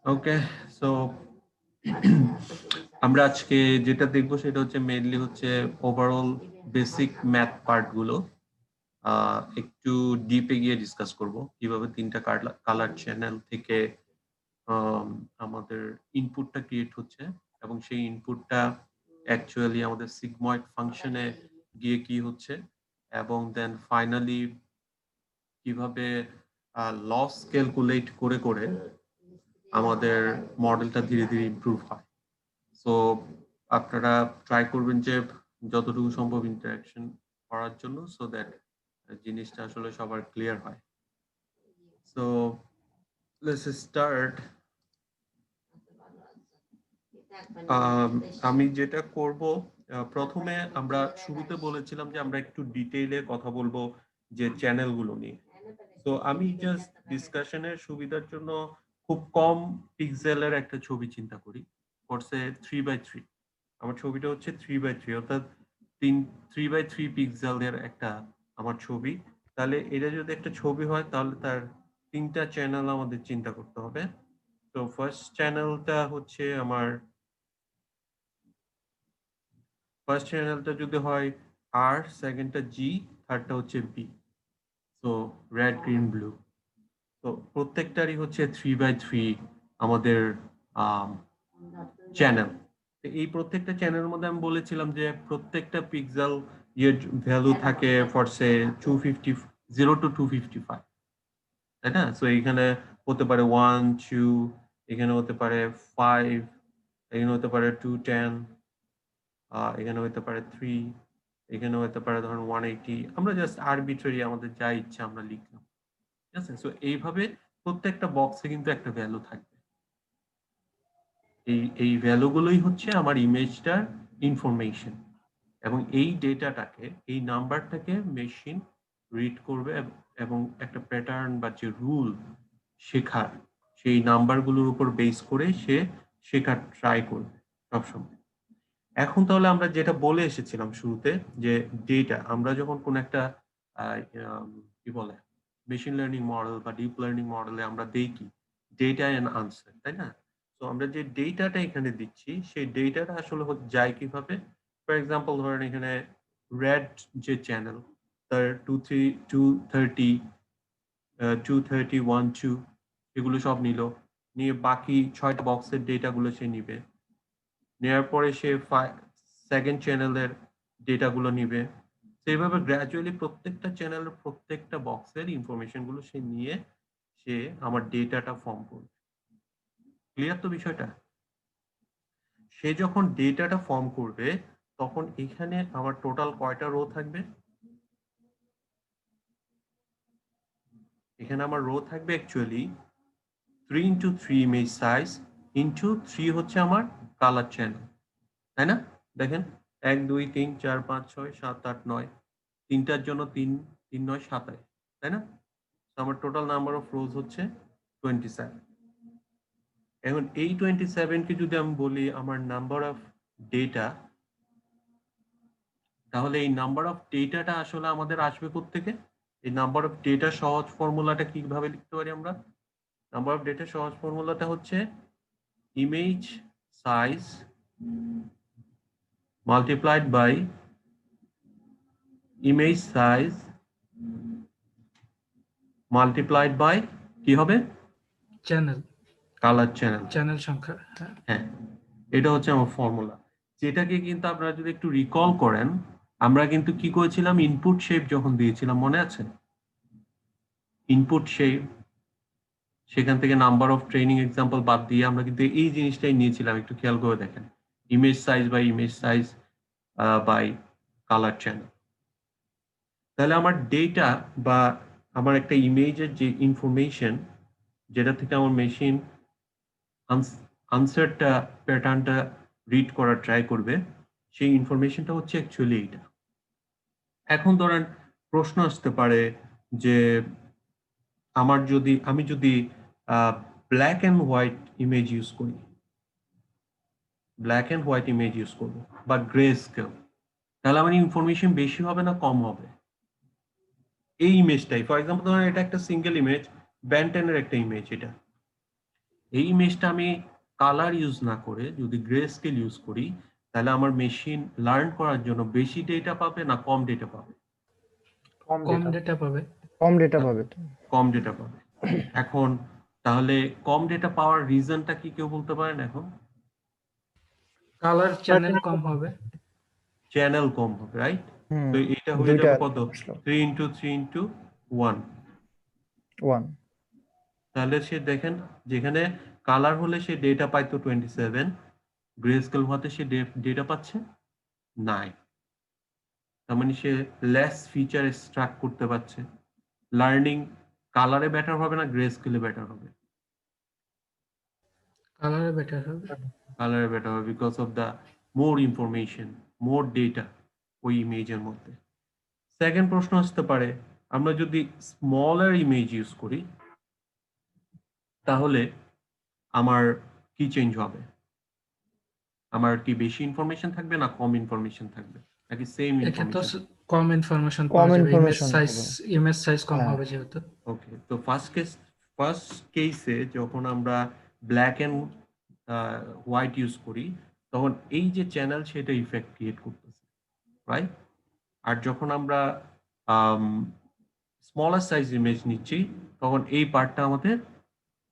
ওকে, so আমরা আজকে যেটা দেখবো সেটা হচ্ছে মেইনলি হচ্ছে ওভারঅল বেসিক ম্যাথ পার্ট গুলো একটু ডিপে গিয়ে ডিসকাস করব কিভাবে তিনটা কালার চ্যানেল থেকে আমাদের ইনপুটটা ক্রিয়েট হচ্ছে এবং সেই ইনপুটটা অ্যাকচুয়ালি আমাদের সিগময়েড ফাংশনে গিয়ে কি হচ্ছে এবং দেন ফাইনালি কিভাবে লস ক্যালকুলেট করে করে আমাদের মডেলটা ধীরে ধীরে ইমপ্রুভ হয়। সো আপনারা ট্রাই করবেন যে যতটুকু সম্ভব ইন্টারাকশন করার জন্য, সো দ্যাট জিনিসটা আসলে সবার ক্লিয়ার হয়। So let's start. আমি যেটা করব, প্রথমে আমরা শুরুতে বলেছিলাম যে আমরা একটু ডিটেইলে কথা বলবো যে চ্যানেলগুলো নিয়ে। তো আমি জাস্ট ডিসকাশনের সুবিধার জন্য খুব কম পিক্সেলের একটা ছবি চিন্তা করি, ফরসে 3x3। আমার ছবিটা হচ্ছে 3x3, অর্থাৎ 3x3 পিক্সেলের একটা আমার ছবি। তাহলে এটা যদি একটা ছবি হয় তাহলে তার তিনটা চ্যানেল আমাদের চিন্তা করতে হবে। তো ফার্স্ট চ্যানেলটা হচ্ছে আমার, ফার্স্ট চ্যানেলটা যদি হয় আর, সেকেন্ডটা জি, থার্ডটা হচ্ছে বি। তো রেড গ্রিন ব্লু। তো প্রত্যেকটারই হচ্ছে 3x3 আমাদের চ্যানেল। এই প্রত্যেকটা চ্যানেলের মধ্যে আমি বলেছিলাম যে প্রত্যেকটা পিক্সেল এর ভ্যালু থাকে ফর সে 250, 0 to 255, তাই না? সো এখানে হতে পারে 1 2, এখানে হতে পারে 5, এখানে হতে পারে 210, এখানে হতে পারে 3, এখানে হতে পারে ধরুন 180। আমরা জাস্ট আরবিট্রারি আমাদের যা ইচ্ছা আমরা লিখলাম, ঠিক আছে? সো এইভাবে প্রত্যেকটা বক্সে কিন্তু একটা ভ্যালু থাকবে। এই ভ্যালুগুলোই হচ্ছে আমার ইমেজটার ইনফরমেশন, এবং এই ডেটাটাকে, এই নাম্বারটাকে মেশিন রিড করবে এবং একটা প্যাটার্ন বা যে রুল শেখার, সেই নাম্বারগুলোর উপর বেস করে সে শেখার ট্রাই করবে সবসময়। এখন তাহলে আমরা যেটা বলে এসেছিলাম শুরুতে, যে ডেটা আমরা যখন কোন একটা কি বলে মেশিন লার্নিং মডেল বা ডিপ লার্নিং মডেলে আমরা দেই কি, ডেটা এন্ড আনসার, তাই না? তো আমরা যে ডেটাটা এখানে দিচ্ছি সেই ডেটাটা আসলে যায় কিভাবে। ফর এক্সাম্পল ধরেন এখানে রেড যে চ্যানেল, তার 230, 230, 12 এগুলো সব নিল, নিয়ে বাকি 6টা বক্সের ডেটাগুলো সে নিবে। নেওয়ার পরে সে সেকেন্ড চ্যানেলের ডেটাগুলো নিবে। সেইভাবে গ্র্যাজুয়ালি প্রত্যেকটা চ্যানেলের প্রত্যেকটা বক্সের ইনফরমেশন গুলো সে নিয়ে সে আমার ডেটাটা ফর্ম করবে। ক্লিয়ার তো বিষয়টা? সে যখন ডেটাটা ফর্ম করবে তখন এখানে আমার টোটাল কয়টা রো থাকবে? এখানে আমার রো থাকবে actually 3x3 image size into 3 হচ্ছে আমার কালার চ্যানেল, তাই না? দেখেন 1 2 3 4 5 6 7 8 9, তিনটার জন্য 3 3 9 27, তাই না? আমার টোটাল নাম্বার অফ রোজ হচ্ছে 27। এখন এই 27 কে যদি আমি বলি আমার নাম্বার অফ ডেটা, তাহলে এই নাম্বার অফ ডেটাটা আসলে আমাদের আসবে কোত্থেকে? এই নাম্বার অফ ডেটা সহজ ফর্মুলাটা কিভাবে লিখতে পারি আমরা? নাম্বার অফ ডেটা সহজ ফর্মুলাটা হচ্ছে image size multiplied by image size multiplied by কি হবে? Channel, colour channel. চ্যানেল সংখ্যা। হ্যাঁ, এটা হচ্ছে আমার ফর্মুলা, যেটাকে কিন্তু আপনারা যদি একটু রিকল করেন, আমরা কিন্তু কি করেছিলাম ইনপুট শেপ যখন দিয়েছিলাম, মনে আছে? ইনপুট শেপ, সেখান থেকে নাম্বার অফ ট্রেনিং এক্সাম্পল বাদ দিয়ে আমরা কিন্তু এই জিনিসটাই নিয়েছিলাম। একটু খেয়াল করে দেখেন, image size by image size by colour channel. তাহলে আমার ডেটা বা আমার একটা ইমেজের যে ইনফরমেশন, যেটা থেকে আমার মেশিন আনসারটা প্যাটার্নটা রিড করার ট্রাই করবে, সেই ইনফরমেশনটা হচ্ছে অ্যাকচুয়ালি এইটা। এখন ধরেন প্রশ্ন আসতে পারে যে আমি যদি black and white image use করি, black and white image use করবো বা গ্রে স্কেল, তাহলে আমার ইনফরমেশন বেশি হবে না কম হবে? এই ইমেজটাই ফর এক্সাম্পল ধরেন এটা একটা সিঙ্গেল ইমেজ, ব্যান্টেনের একটা ইমেজ, এটা এই ইমেজটা আমি কালার ইউজ না করে যদি গ্রে স্কেল ইউজ করি, তাহলে আমার মেশিন লার্ন করার জন্য বেশি ডেটা পাবে না কম ডেটা পাবে? কম ডেটা পাবে। কম ডেটা পাবে তো। কম ডেটা পাবে। এখন তাহলে কম ডেটা পাওয়ার রিজনটা কি কেউ বলতে পারেন এখন? কালার চ্যানেল কম হবে। চ্যানেল কম হবে, রাইট? হুম, তো এটা হয়ে দুইটা যাবে কত? আসলো। 3 into 3 into 1। 1 তাহলে সে দেখেন যেখানে কালার হলে সে ডেটা পাইতো 27, গ্রে স্কেল হতে সে ডেটা পাচ্ছে 9। তার মানে সে লেস ফিচার এক্সট্রাক্ট করতে পারছে। লার্নিং কালারে বেটার হবে না গ্রে স্কেলে বেটার হবে? কালারে বেটার হবে। কালারে বেটার হবে because of the more information, more data ওই ইমেজের মধ্যে। সেকেন্ড প্রশ্ন আসতে পারে, আমরা যদি স্মলার ইমেজ ইউজ করি তাহলে আমার কি চেঞ্জ হবে? আমার কি বেশি ইনফরমেশন থাকবে না কম ইনফরমেশন থাকবে নাকি সেম এটা তো ইনফরমেশন? কম ইনফরমেশন কম পাওয়া যাবে, ইমেজ information সাইজ হবে। কম হ্যাঁ। হবে যেহেতু। ওকে, তো ফার্স্ট কেসে যখন আমরা ব্ল্যাক এন্ড হোয়াইট ইউজ করি তখন এই যে চ্যানেল সেটা ইফেক্ট ক্রিয়েট করতেছে, রাইট? আর যখন আমরা স্মলার সাইজ ইমেজ নিচ্ছি তখন এই পার্টটা আমাদের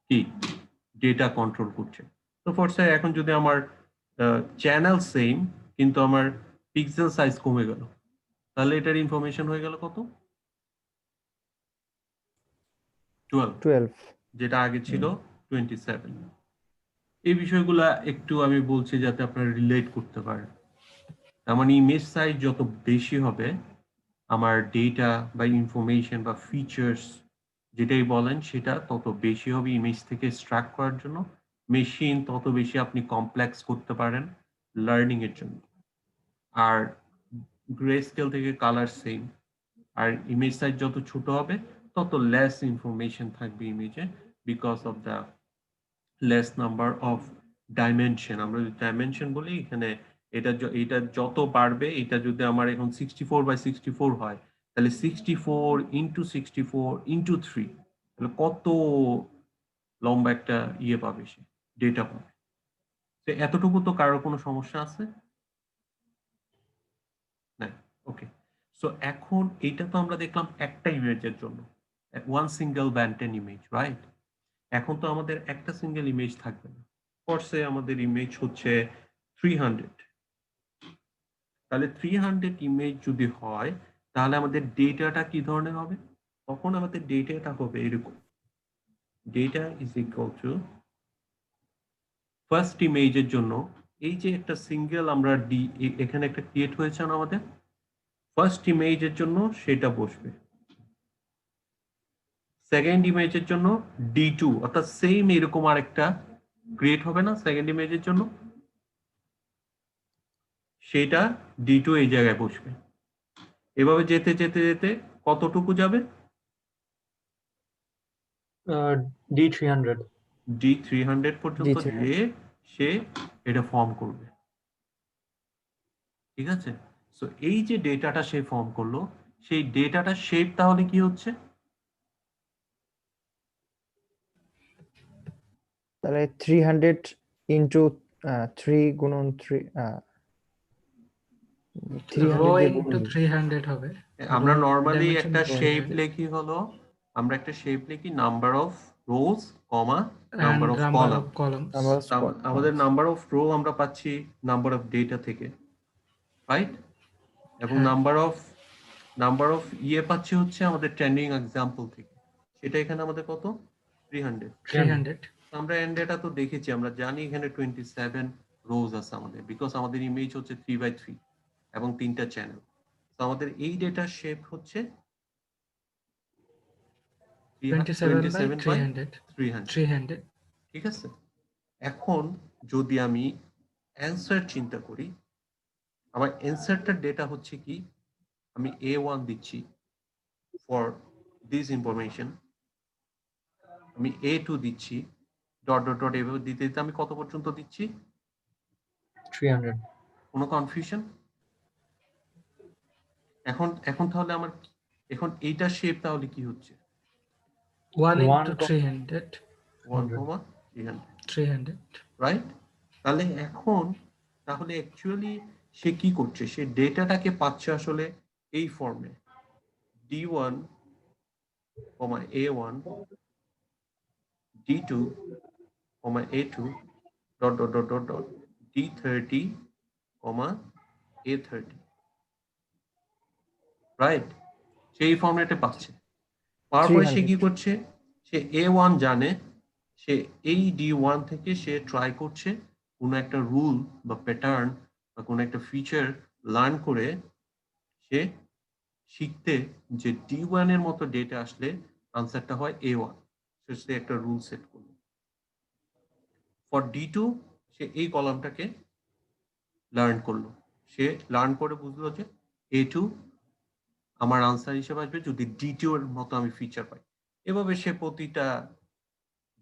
কি ডেটা কন্ট্রোল করছে। তো ফরসাই এখন যদি আমার চ্যানেল সেম কিন্তু আমার পিক্সেল সাইজ কমে গেল, তাহলে এটার ইনফরমেশন হয়ে গেল কত? 12, যেটা আগে ছিল 27। এই বিষয়গুলা একটু আমি বলছি যাতে আপনারা রিলেট করতে পারেন। তার মানে ইমেজ সাইজ যত বেশি হবে আমার ডেটা বা ইনফরমেশন বা ফিচার্স যেটাই বলেন সেটা তত বেশি হবে ইমেজ থেকে এক্সট্রাক্ট করার জন্য। মেশিন তত বেশি আপনি কমপ্লেক্স করতে পারেন লার্নিং এর জন্য। আর গ্রে স্কেল থেকে কালার সেম, আর ইমেজ সাইজ যত ছোট হবে তত লেস ইনফরমেশন থাকবে ইমেজে because of the less number of dimension. আমরা যদি ডাইমেনশন বলি এখানে এটা যত বাড়বে, এটা যদি আমার এখন 64/64 হয় তাহলে 64 into 64 into 3, তাহলে কত লম্বা একটা ইয়ে পাবে সে ডেটা পাবে। তো এতটুকু তো কারোর কোনো সমস্যা আছে না? ওকে, সো এখন এটা তো আমরা দেখলাম একটা ইমেজের জন্য, one single Banten image, right? এখন তো আমাদের একটা সিঙ্গেল ইমেজ থাকবে না। ফরসে আমাদের ইমেজ হচ্ছে 300, তাহলে 300 ইমেজ যদি হয় তাহলে আমাদের ডেটাটা কি ধরনের হবে? তখন আমাদের ডেটাটা হবে এরকম, data is equal to first ইমেজের জন্য এই যে একটা সিঙ্গেল আমরা এখানে একটা ক্রিয়েট হয়েছে না আমাদের ফার্স্ট ইমেজের জন্য সেটা বসবে, সেকেন্ড ইমেজের জন্য D2 অর্থাৎ সেম এরকম আরেকটা ক্রিয়েট হবে না সেকেন্ড ইমেজের জন্য, সেটা D2 এই জায়গায় বসবে। এভাবে যেতে যেতে যেতে কতটুকু যাবে? D300 D300 পর্যন্ত D300 গিয়ে সে এটা ফর্ম করবে, ঠিক আছে? সো এই যে ডেটাটা সে ফর্ম করলো সেই ডেটাটা শেপ তাহলে কি হচ্ছে? তাহলে 300 ইনটু 3 গুণন 3 রো 300 দিয়ে ইনটু গুণ 300 হবে। আমরা Row নরমালি dimension একটা row শেপ হবে। লিখি হলো, আমরা একটা শেপ লিখি number of rose comma And number of number column. of columns. আমাদের নাম্বার অফ রো আমরা পাচ্ছি নাম্বার অফ ডেটা থেকে, রাইট? এবং হ্যাঁ। নাম্বার অফ ইয়ে পাচ্ছি হচ্ছে আমাদের ট্রেন্ডিং এক্সাম্পল থেকে, সেটা এখানে আমাদের কত? 300। 300 আমরা এন্ড ডেটা তো দেখেছি, আমরা জানি এখানে 27 রোজ আছে আমাদের বিকজ আমাদের ইমেজ হচ্ছে 3/3 এবং 3টা চ্যানেল। তো আমাদের এই ডেটার শেপ হচ্ছে 27/300 ঠিক আছে? এখন যদি আমি অ্যান্সার চিন্তা করি, আমার অ্যান্সারটার ডেটা হচ্ছে কি, আমি A1 দিচ্ছি ফর দিস ইনফরমেশন, আমি A2 দিচ্ছি ডট ডট ডট এভাবে দিতে দিতে আমি কত পর্যন্ত দিচ্ছি? 300 কোনো কনফিউশন? এখন তাহলে আমার এখন এইটা শেপ তাহলে কি হচ্ছে? 1 into 300 1, 300 300. রাইট? তাহলে এখন তাহলে অ্যাকচুয়ালি সে কি করছে, সে ডেটাটাকে পাচ্ছে আসলে এই ফর্মে d1, a1, d2, a2, dot dot dot dot dot d30, a30, right? সেই ফর্মেটে পাচ্ছে। তারপরে সে কি করছে, সে a1 জানে, সে এই d1 থেকে সে ট্রাই করছে কোনো একটা রুল বা প্যাটার্ন বা কোনো একটা ফিচার লার্ন করে সে শিখতে যে d1 এর মতো ডেটা আসলে আনসারটা হয় a1, সে একটা রুল সেট করলো। ফর d2 সে এই কলামটাকে লার্ন করলো, সে লার্ন করে বুঝলো যে a2 আমার আনসার হিসেবে আসবে যদি d2 এর মতো আমি ফিচার পাই। এভাবে সে প্রতিটা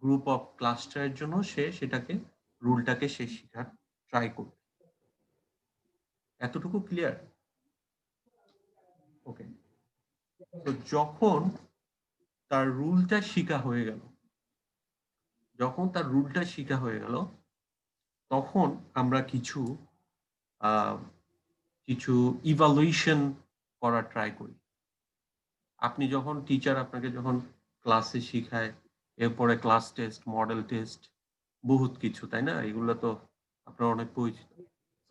গ্রুপ অফ ক্লাস্টারের জন্য সে সেটাকে রুলটাকে সে শেখার ট্রাই করবে। এতটুকু ক্লিয়ার? ওকে। তো যখন তার রুলটা শেখা হয়ে গেল, তখন আমরা কিছু ইভালুয়েশন করার ট্রাই করি। আপনি যখন টিচার আপনাকে যখন ক্লাসে শিখায়, এরপরে ক্লাস টেস্ট, মডেল টেস্ট, বহুত কিছু, তাই না? এগুলো তো আপনার অনেক পরিচিত।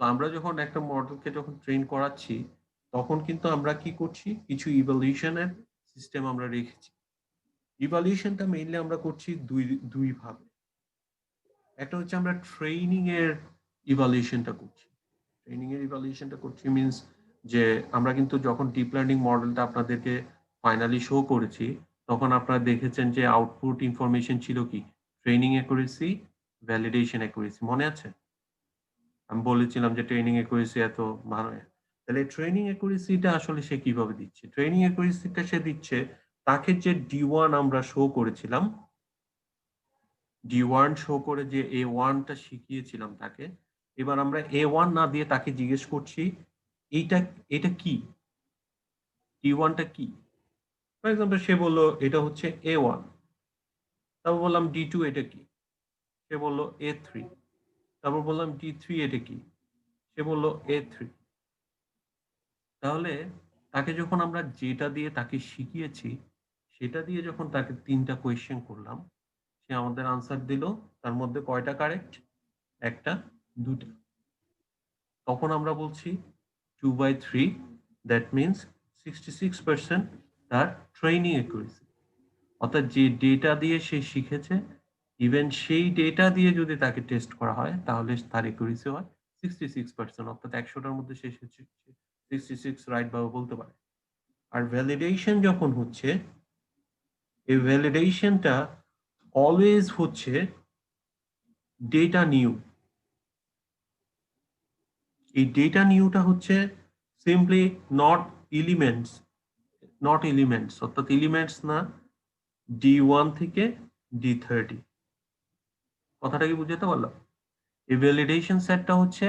তো আমরা যখন একটা মডেলকে যখন ট্রেন করাচ্ছি, তখন কিন্তু আমরা কি করছি, কিছু ইভালুয়েশনের সিস্টেম আমরা রেখেছি। ইভালুয়েশনটা মেইনলি আমরা করছি দুই ভাবে। একটা হচ্ছে আমরা ট্রেনিং এর ইভালুয়েশনটা করছি মিন্স যে আমরা কিন্তু যখন ডিপ লার্নিং মডেলটা আপনাদেরকে ফাইনালি শো করেছি, তখন আপনারা দেখেছেন যে আউটপুট ইনফরমেশন ছিল কি, ট্রেনিং অ্যাকুরেসি, ভ্যালিডেশন অ্যাকুরেসি, মনে আছে? আমি বলেছিলাম যে ট্রেনিং অ্যাকুরেসি এত ভালো। তাহলে ট্রেনিং অ্যাকুরেসিটা আসলে সে কিভাবে দিচ্ছে? ট্রেনিং অ্যাকুরেসিটা সে দিচ্ছে তাকে যে d1 আমরা শো করেছিলাম, d1 শো করে যে a1টা শিখিয়েছিলাম তাকে, এবার আমরা a1 না দিয়ে তাকে জিজ্ঞেস করছি এটা কি, d1টা কি? ফর এক্সাম্পল সে বললো এটা হচ্ছে a1, তারপর বললাম d2 এটা কি, সে বললো a3, তারপর বললাম d3 এটা কি, সে বললো a3। তাহলে তাকে যখন আমরা যেটা দিয়ে তাকে শিখিয়েছি সেটা দিয়ে যখন তাকে 3টা কোয়েশ্চেন করলাম, সে আমাদের আনসার দিল, তার মধ্যে কয়টা কারেক্ট? একটা, দুটা। তখন আমরা বলছি 2/3, দ্যাট মিনস 66% তার ট্রেনিং অ্যাকুরেসি। অর্থাৎ যে ডেটা দিয়ে সে শিখেছে, ইভেন সেই ডেটা দিয়ে যদি তাকে টেস্ট করা হয় তাহলে তার অ্যাকুরেসি হয় 66%, অর্থাৎ 100টার মধ্যে সে 66 রাইট ভাবে বলতে পারে। আর ভ্যালিডেশন যখন হচ্ছে, এই ভ্যালিডেশনটা অলওয়েজ হচ্ছে ডেটা নিউ। এই ডেটা নিউটা হচ্ছে সিম্পলি নট এলিমেন্টস, অর্থাৎ এলিমেন্টস না, d1 থেকে d30। কথাটা কি বুঝতে পারলাম? এই ভ্যালিডেশন সেটটা হচ্ছে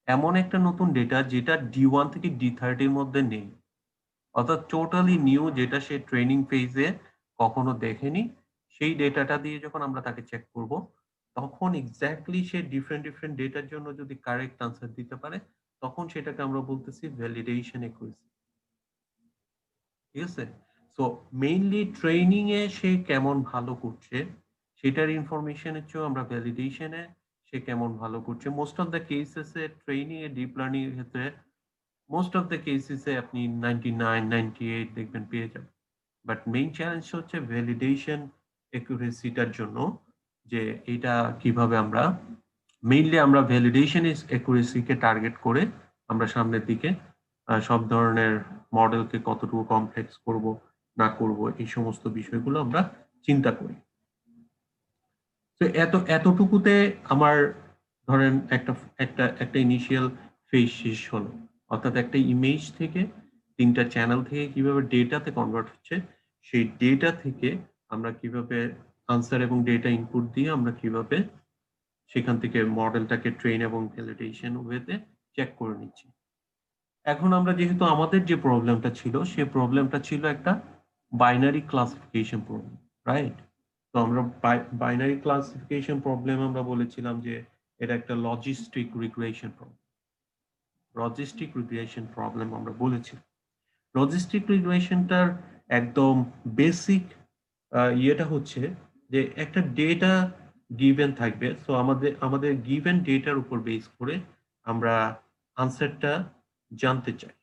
এমন একটা নতুন ডেটা যেটা d1 থেকে d30 এর মধ্যে নেই, অর্থাৎ টোটালি নিউ, যেটা সে ট্রেনিং ফেজে কখনো দেখেনি। সেই ডেটাটা দিয়ে যখন আমরা তাকে চেক করব, তখন এক্স্যাক্টলি সে ডিফারেন্ট ডেটার জন্য যদি কারেক্ট আনসার দিতে পারে, তখন সেটাকে আমরা বলতেছি ভ্যালিডেশন অ্যাকুরেসি। ঠিক আছে? সো মেইনলি ট্রেনিং এ সে কেমন ভালো করছে সেটার ইনফরমেশনের চেয়েও আমরা ভ্যালিডেশনে সে কেমন ভালো করছে। মোস্ট অফ দ্য কেসেসে ট্রেনিং এ ডিপ লার্নিং এর ক্ষেত্রে মোস্ট অফ দ্য কেসেসে আপনি 99, 98 দেখবেন পেয়ে যাবেন। বাট মেইন চ্যালেঞ্জ হচ্ছে ভ্যালিডেশন অ্যাকুরেসিটার জন্য, যে এটা কিভাবে আমরা মেইনলি আমরা ভ্যালিডেশন অ্যাকুরেসিকে টার্গেট করে আমরা সামনের দিকে সব ধরনের মডেলকে কতটুকু কমপ্লেক্স করব না করব এই সমস্ত বিষয়গুলো আমরা চিন্তা করি। তো এতটুকুতে আমার ধরেন একটা ইনিশিয়াল ফেজ শেষ হলো, অর্থাৎ একটা ইমেজ থেকে 3টা চ্যানেল থেকে কিভাবে ডেটাতে কনভার্ট হচ্ছে, সেই ডেটা থেকে আমরা কিভাবে আনসার এবং ডেটা ইনপুট দিয়ে আমরা কিভাবে সেখান থেকে মডেলটাকে ট্রেন এবং ভ্যালিডেশন ওয়েতে চেক করে নিচ্ছি। এখন আমরা যেহেতু আমাদের যে প্রবলেমটা ছিল, সেই প্রবলেমটা ছিল একটা বাইনারি ক্লাসিফিকেশন প্রবলেম, রাইট? তো আমরা বাইনারি ক্লাসিফিকেশন প্রবলেম আমরা বলেছিলাম যে এটা একটা logistic regression problem. Logistic regression problem আমরা বলেছি। লজিস্টিক রিগ্রেশনটার একদম বেসিক ইয়েটা হচ্ছে যে একটা ডেটা গিভেন থাকবে, সো আমাদের গিভেন ডেটার উপর বেস করে আমরা আনসারটা জানতে চাই।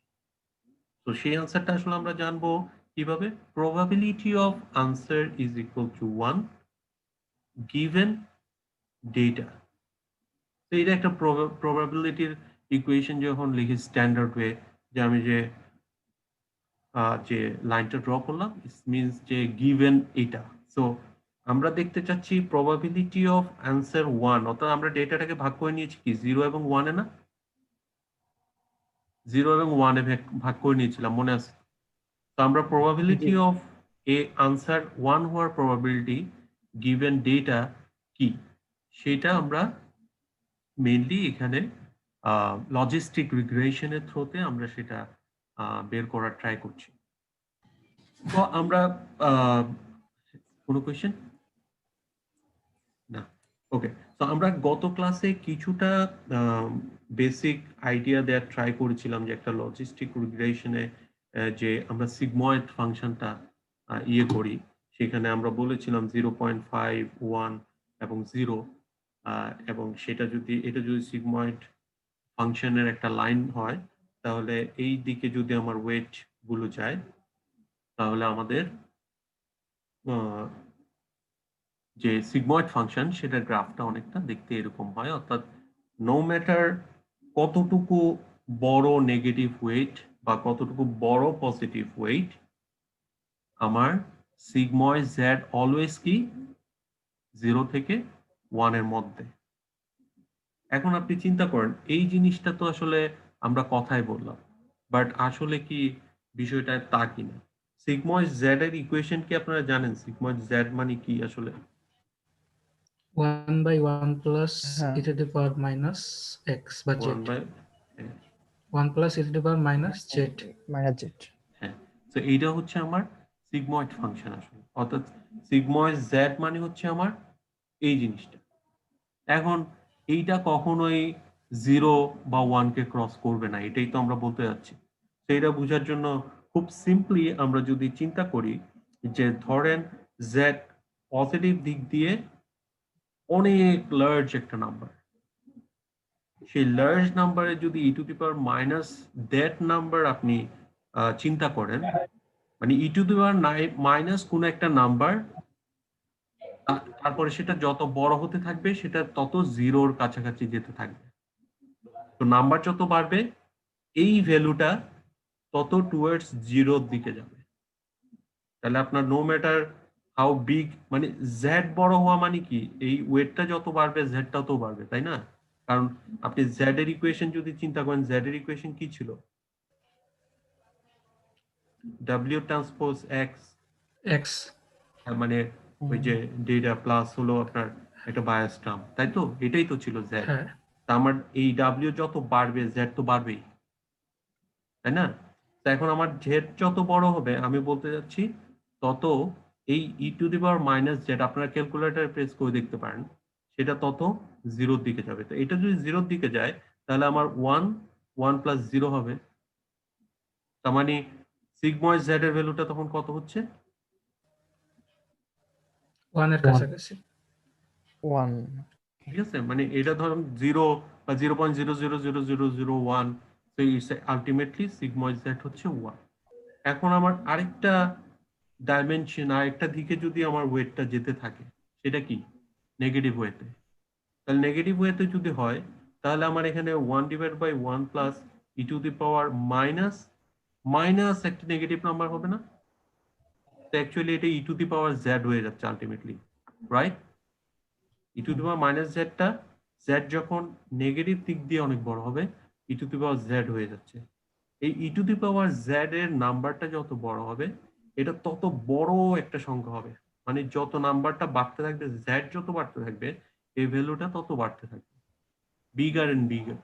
তো সেই আনসারটা আসলে আমরা জানবো কিভাবে? Probability of answer is equal to 1 given data. তো এটা একটা প্রবাবিলিটির ইকুয়েশন যখন লিখি স্ট্যান্ডার্ড ওয়ে, যে আমি যে লাইনটা ড্র করলাম, ইট মিনস যে গিভেন এটা। সো আমরা দেখতে চাচ্ছি প্রবাবিলিটি অফ অ্যান্সার 1, অর্থাৎ আমরা ডেটাটাকে ভাগ করে নিয়েছি কি 0 এবং 1 এ না? 0 এবং 1 এ ভাগ করে নিয়েছিলাম, মনে আছে? তো আমরা প্রবাবিলিটি অফ এ আনসার 1 হওয়ার প্রবাবিলিটি গিভেন ডেটা কি সেটা আমরা মেইনলি এখানে লজিস্টিক রিগ্রেশনের থ্রুতে আমরা সেটা বের করার ট্রাই করছি। তো আমরা কোনো কোয়েশ্চেন না? ওকে, তো আমরা গত ক্লাসে কিছুটা বেসিক আইডিয়া দেওয়ার ট্রাই করেছিলাম যে একটা লজিস্টিক রিগ্রেশনে যে আমরা সিগময়েড ফাংশনটা ইয়ে করি, সেখানে আমরা বলেছিলাম 0.5, 1 এবং 0, এবং এটা যদি সিগময়েড ফাংশনের একটা লাইন হয়, তাহলে এই দিকে যদি আমার ওয়েট গুলো যায়, তাহলে আমাদের যে সিগময়েড ফাংশন সেটার গ্রাফটা অনেকটা দেখতে এরকম হয়। অর্থাৎ নো ম্যাটার কতটুকু বড় নেগেটিভ ওয়েট বা কতটুকু বড় পজিটিভ ওয়েট, আমার সিগময়েড জেড অলওয়েজ কি 0 থেকে 1 এর মধ্যে। এখন আপনি চিন্তা করেন, এই জিনিসটা তো আসলে আমরা কথাই বললাম, বাট আসলে কি বিষয়টা তা কিনা? সিগময়েড জেড এর ইকুয়েশন কি আপনারা জানেন? সিগময়েড জেড মানে কি আসলে? 1/1 plus হ্যাঁ। e to the power minus x বা z 1 plus e to the power minus z minus Z. হ্যাঁ, তো এইটা হচ্ছে আমার সিগময়েড ফাংশন আসলে, অর্থাৎ সিগময়েড জেড মানে হচ্ছে আমার এই জিনিসটা। এখন এইটা কখনোই 0 বা 1 কে ক্রস করবে না, এটাই তো আমরা বলতে যাচ্ছি। তো এটা বোঝার জন্য খুব সিম্পলি আমরা যদি চিন্তা করি যে ধরেন জেড পজিটিভ দিক দিয়ে অনেক লার্জ একটা নাম্বার, সেই লার্জ নাম্বারে যদি e to the power minus that number আপনি চিন্তা করেন, মানে ই টু দি পাওয়ার মাইনাস কোন একটা নাম্বার, তারপরে সেটা যত বড় হতে থাকবে সেটা তত জিরোর কাছাকাছি যেতে থাকবে। তো নাম্বার যত বাড়বে এই ভ্যালুটা তত টুয়ার্ডস জিরোর দিকে যাবে। তাহলে আপনার নো ম্যাটার হাউ বিগ, মানে জেড বড় হওয়া মানে কি এই ওয়েটটা যত বাড়বে জেডটাও তো বাড়বে, তাই না? কারণ আপনি জেড এর ইকুয়েশন যদি চিন্তা করেন, জেড এর ইকুয়েশন কি ছিল? W ট্রান্সপোজ এক্স, x মানে ওই যে ডেটা প্লাস হলো আপনার একটা বায়াস টার্ম, তাই তো? এটাই তো ছিল জেড। হ্যাঁ তা আমার এই W যত বাড়বে জেড তো বাড়বেই, তাই না? তো এখন আমার জেড যত বড় হবে, আমি বলতে যাচ্ছি তত এই e to the power minus Z, আপনারা ক্যালকুলেটর প্রেস করে দেখতে পারেন, সেটা তত জিরোর দিকে যাবে। তো এটা যদি জিরোর দিকে যায়, তাহলে আমার 1 প্লাস 0 হবে। তার মানে সিগময়েড জেড এর ভ্যালুটা তখন কত হচ্ছে? 1 এর কাছাকাছি 1। ঠিক আছে, মানে এটা ধরুন 0 বা 0.0000001, so it's ultimately sigmoid z হচ্ছে 1। এখন আমার আরেকটা ডাইমেনশন, আরেকটা দিকে যদি আমার ওয়েটটা যেতে থাকে, সেটা কি? নেগেটিভ ওয়েতে। তাহলে নেগেটিভ ওয়েতে যদি হয়, তাহলে আমার এখানে 1/1 plus E to the power minus একটা নেগেটিভ নাম্বার হবে না? তো অ্যাকচুয়ালি এটা ই টু দি পাওয়ার জেড হয়ে যাচ্ছে ultimately, right? E to the power minus জেডটা, জেড যখন নেগেটিভ দিক দিয়ে অনেক বড় হবে, ই টু দি পাওয়ার জেড হয়ে যাচ্ছে। এই e to the power Z এর নাম্বারটা যত বড় হবে, এটা তত বড় একটা সংখ্যা হবে। মানে যত নাম্বারটা বাড়তে থাকবে, জেড যত বাড়তে থাকবে, এই ভ্যালুটা তত বাড়তে থাকবে, বিগার এন্ড বিগার।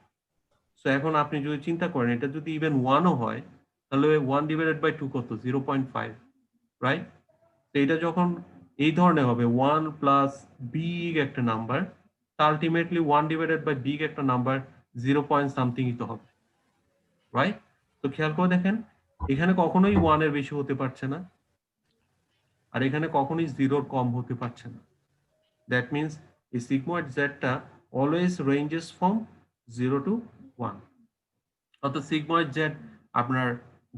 সো এখন আপনি যদি চিন্তা করেন, এটা যদি ইভেন 1ও হয়, তাহলে 1/2 কত? 0.5, রাইট? তো এটা যখন এই ধরনের হবে 1 প্লাস বিগ একটা number, ultimately 1 divided by big একটা নাম্বার 0 পয়েন্ট সামথিংই তো হবে, রাইট? তো খেয়াল করে দেখেন এখানে কখনোই 1 এর বেশি হতে পারছে না, আর এখানে কখনোই 0 কম হতে পারছে না। দ্যাট মিনস এই সিগময়েড জেডটা অলওয়েজ রেঞ্জেস ফ্রম 0 টু 1। অর্থাৎ সিগময়েড জেড আপনার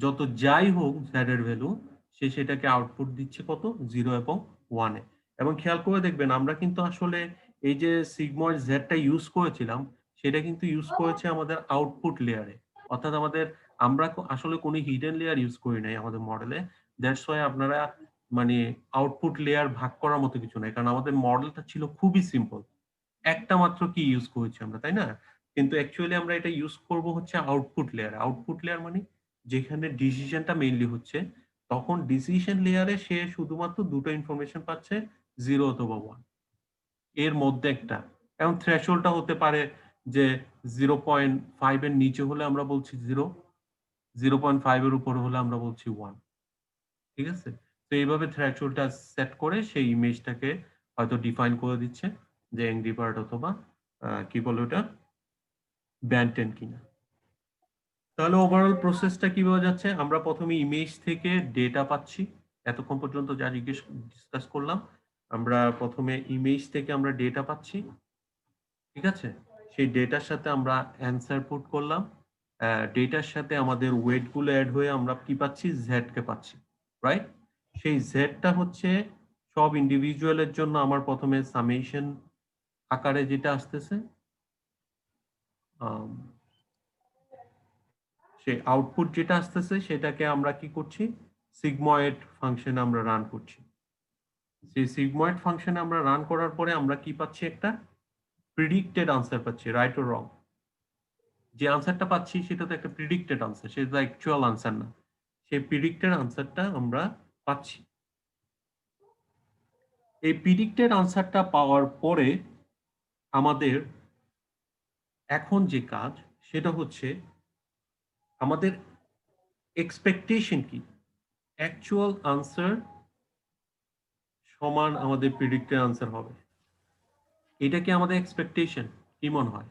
যত যাই হোক জেড এর ভ্যালু, সে সেটাকে আউটপুট দিচ্ছে কত, 0 এবং 1 এ। এবং খেয়াল করে দেখবেন আমরা কিন্তু আসলে এই যে সিগময়েড জেডটা ইউজ করেছিলাম, সেটা কিন্তু ইউজ করেছে আমাদের আউটপুট লেয়ারে। অর্থাৎ আমরা আসলে কোনো হিডেন লেয়ার ইউজ করি নাই আমাদের মডেলে। দ্যাটস ওয়াই আপনারা মানে আউটপুট লেয়ার ভাগ করার মতো কিছু নাই, কারণ আমাদের মডেলটা ছিল খুবই সিম্পল, একটা মাত্র কি ইউজ করেছি আমরা, তাই না? কিন্তু অ্যাকচুয়ালি আমরা এটা ইউজ করব হচ্ছে আউটপুট লেয়ার। আউটপুট লেয়ার মানে যেখানে ডিসিশনটা মেইনলি হচ্ছে, তখন ডিসিশন লেয়ারে সে শুধুমাত্র দুটো ইনফরমেশন পাচ্ছে, 0 অথবা 1 এর মধ্যে একটা। এবং থ্রেশহোল্ডটা হতে পারে যে 0.5 এর নিচে হলে আমরা বলছি 0, 0.5 এর উপরে হলে আমরা বলছি 1। ঠিক আছে? তো এইভাবে থ্রেশহোল্ডটা সেট করে সেই ইমেজটাকে হয়তো ডিফাইন করে দিচ্ছে যে অ্যাংরি বার্ড অথবা কি বলে ওটা, ব্যান্টেন কিনা। তাহলে ওভারঅল প্রসেসটা কিভাবে যাচ্ছে, আমরা প্রথমে ইমেজ থেকে ডেটা পাচ্ছি। এতক্ষণ পর্যন্ত যা ডিসকাস করলাম, আমরা প্রথমে ইমেজ থেকে আমরা ডেটা পাচ্ছি, ঠিক আছে? সেই ডেটার সাথে আমরা অ্যান্সার পুট করলাম, ডেটার সাথে আমাদের ওয়েট গুলো অ্যাড হয়ে আমরা কি পাচ্ছি, জেড কে পাচ্ছি, রাইট? সেই জেডটা হচ্ছে সব ইন্ডিভিজুয়ালের জন্য আমার প্রথমে সামেশন আকারে যেটা আসতেছে, সেই আউটপুট যেটা আসতেছে সেটাকে আমরা কি করছি, সিগময়েড ফাংশনে আমরা রান করছি। সেই সিগময়েড ফাংশনে আমরা রান করার পরে আমরা কি পাচ্ছি, একটা প্রিডিক্টেড আনসার পাচ্ছি, রাইট ও রং। যে আনসারটা পাচ্ছি সেটা তো একটা প্রিডিক্টেড আনসার, সেটা অ্যাকচুয়াল আনসার না। সেই প্রিডিক্টেড আনসারটা আমরা পাচ্ছি। এই প্রিডিক্টেড আনসারটা পাওয়ার পরে আমাদের এখন যে কাজ সেটা হচ্ছে আমাদের এক্সপেকটেশন কি, অ্যাকচুয়াল আনসার সমান আমাদের প্রিডিক্টেড আনসার হবে, এটা কি আমাদের এক্সপেকটেশন? কি মনে হয়?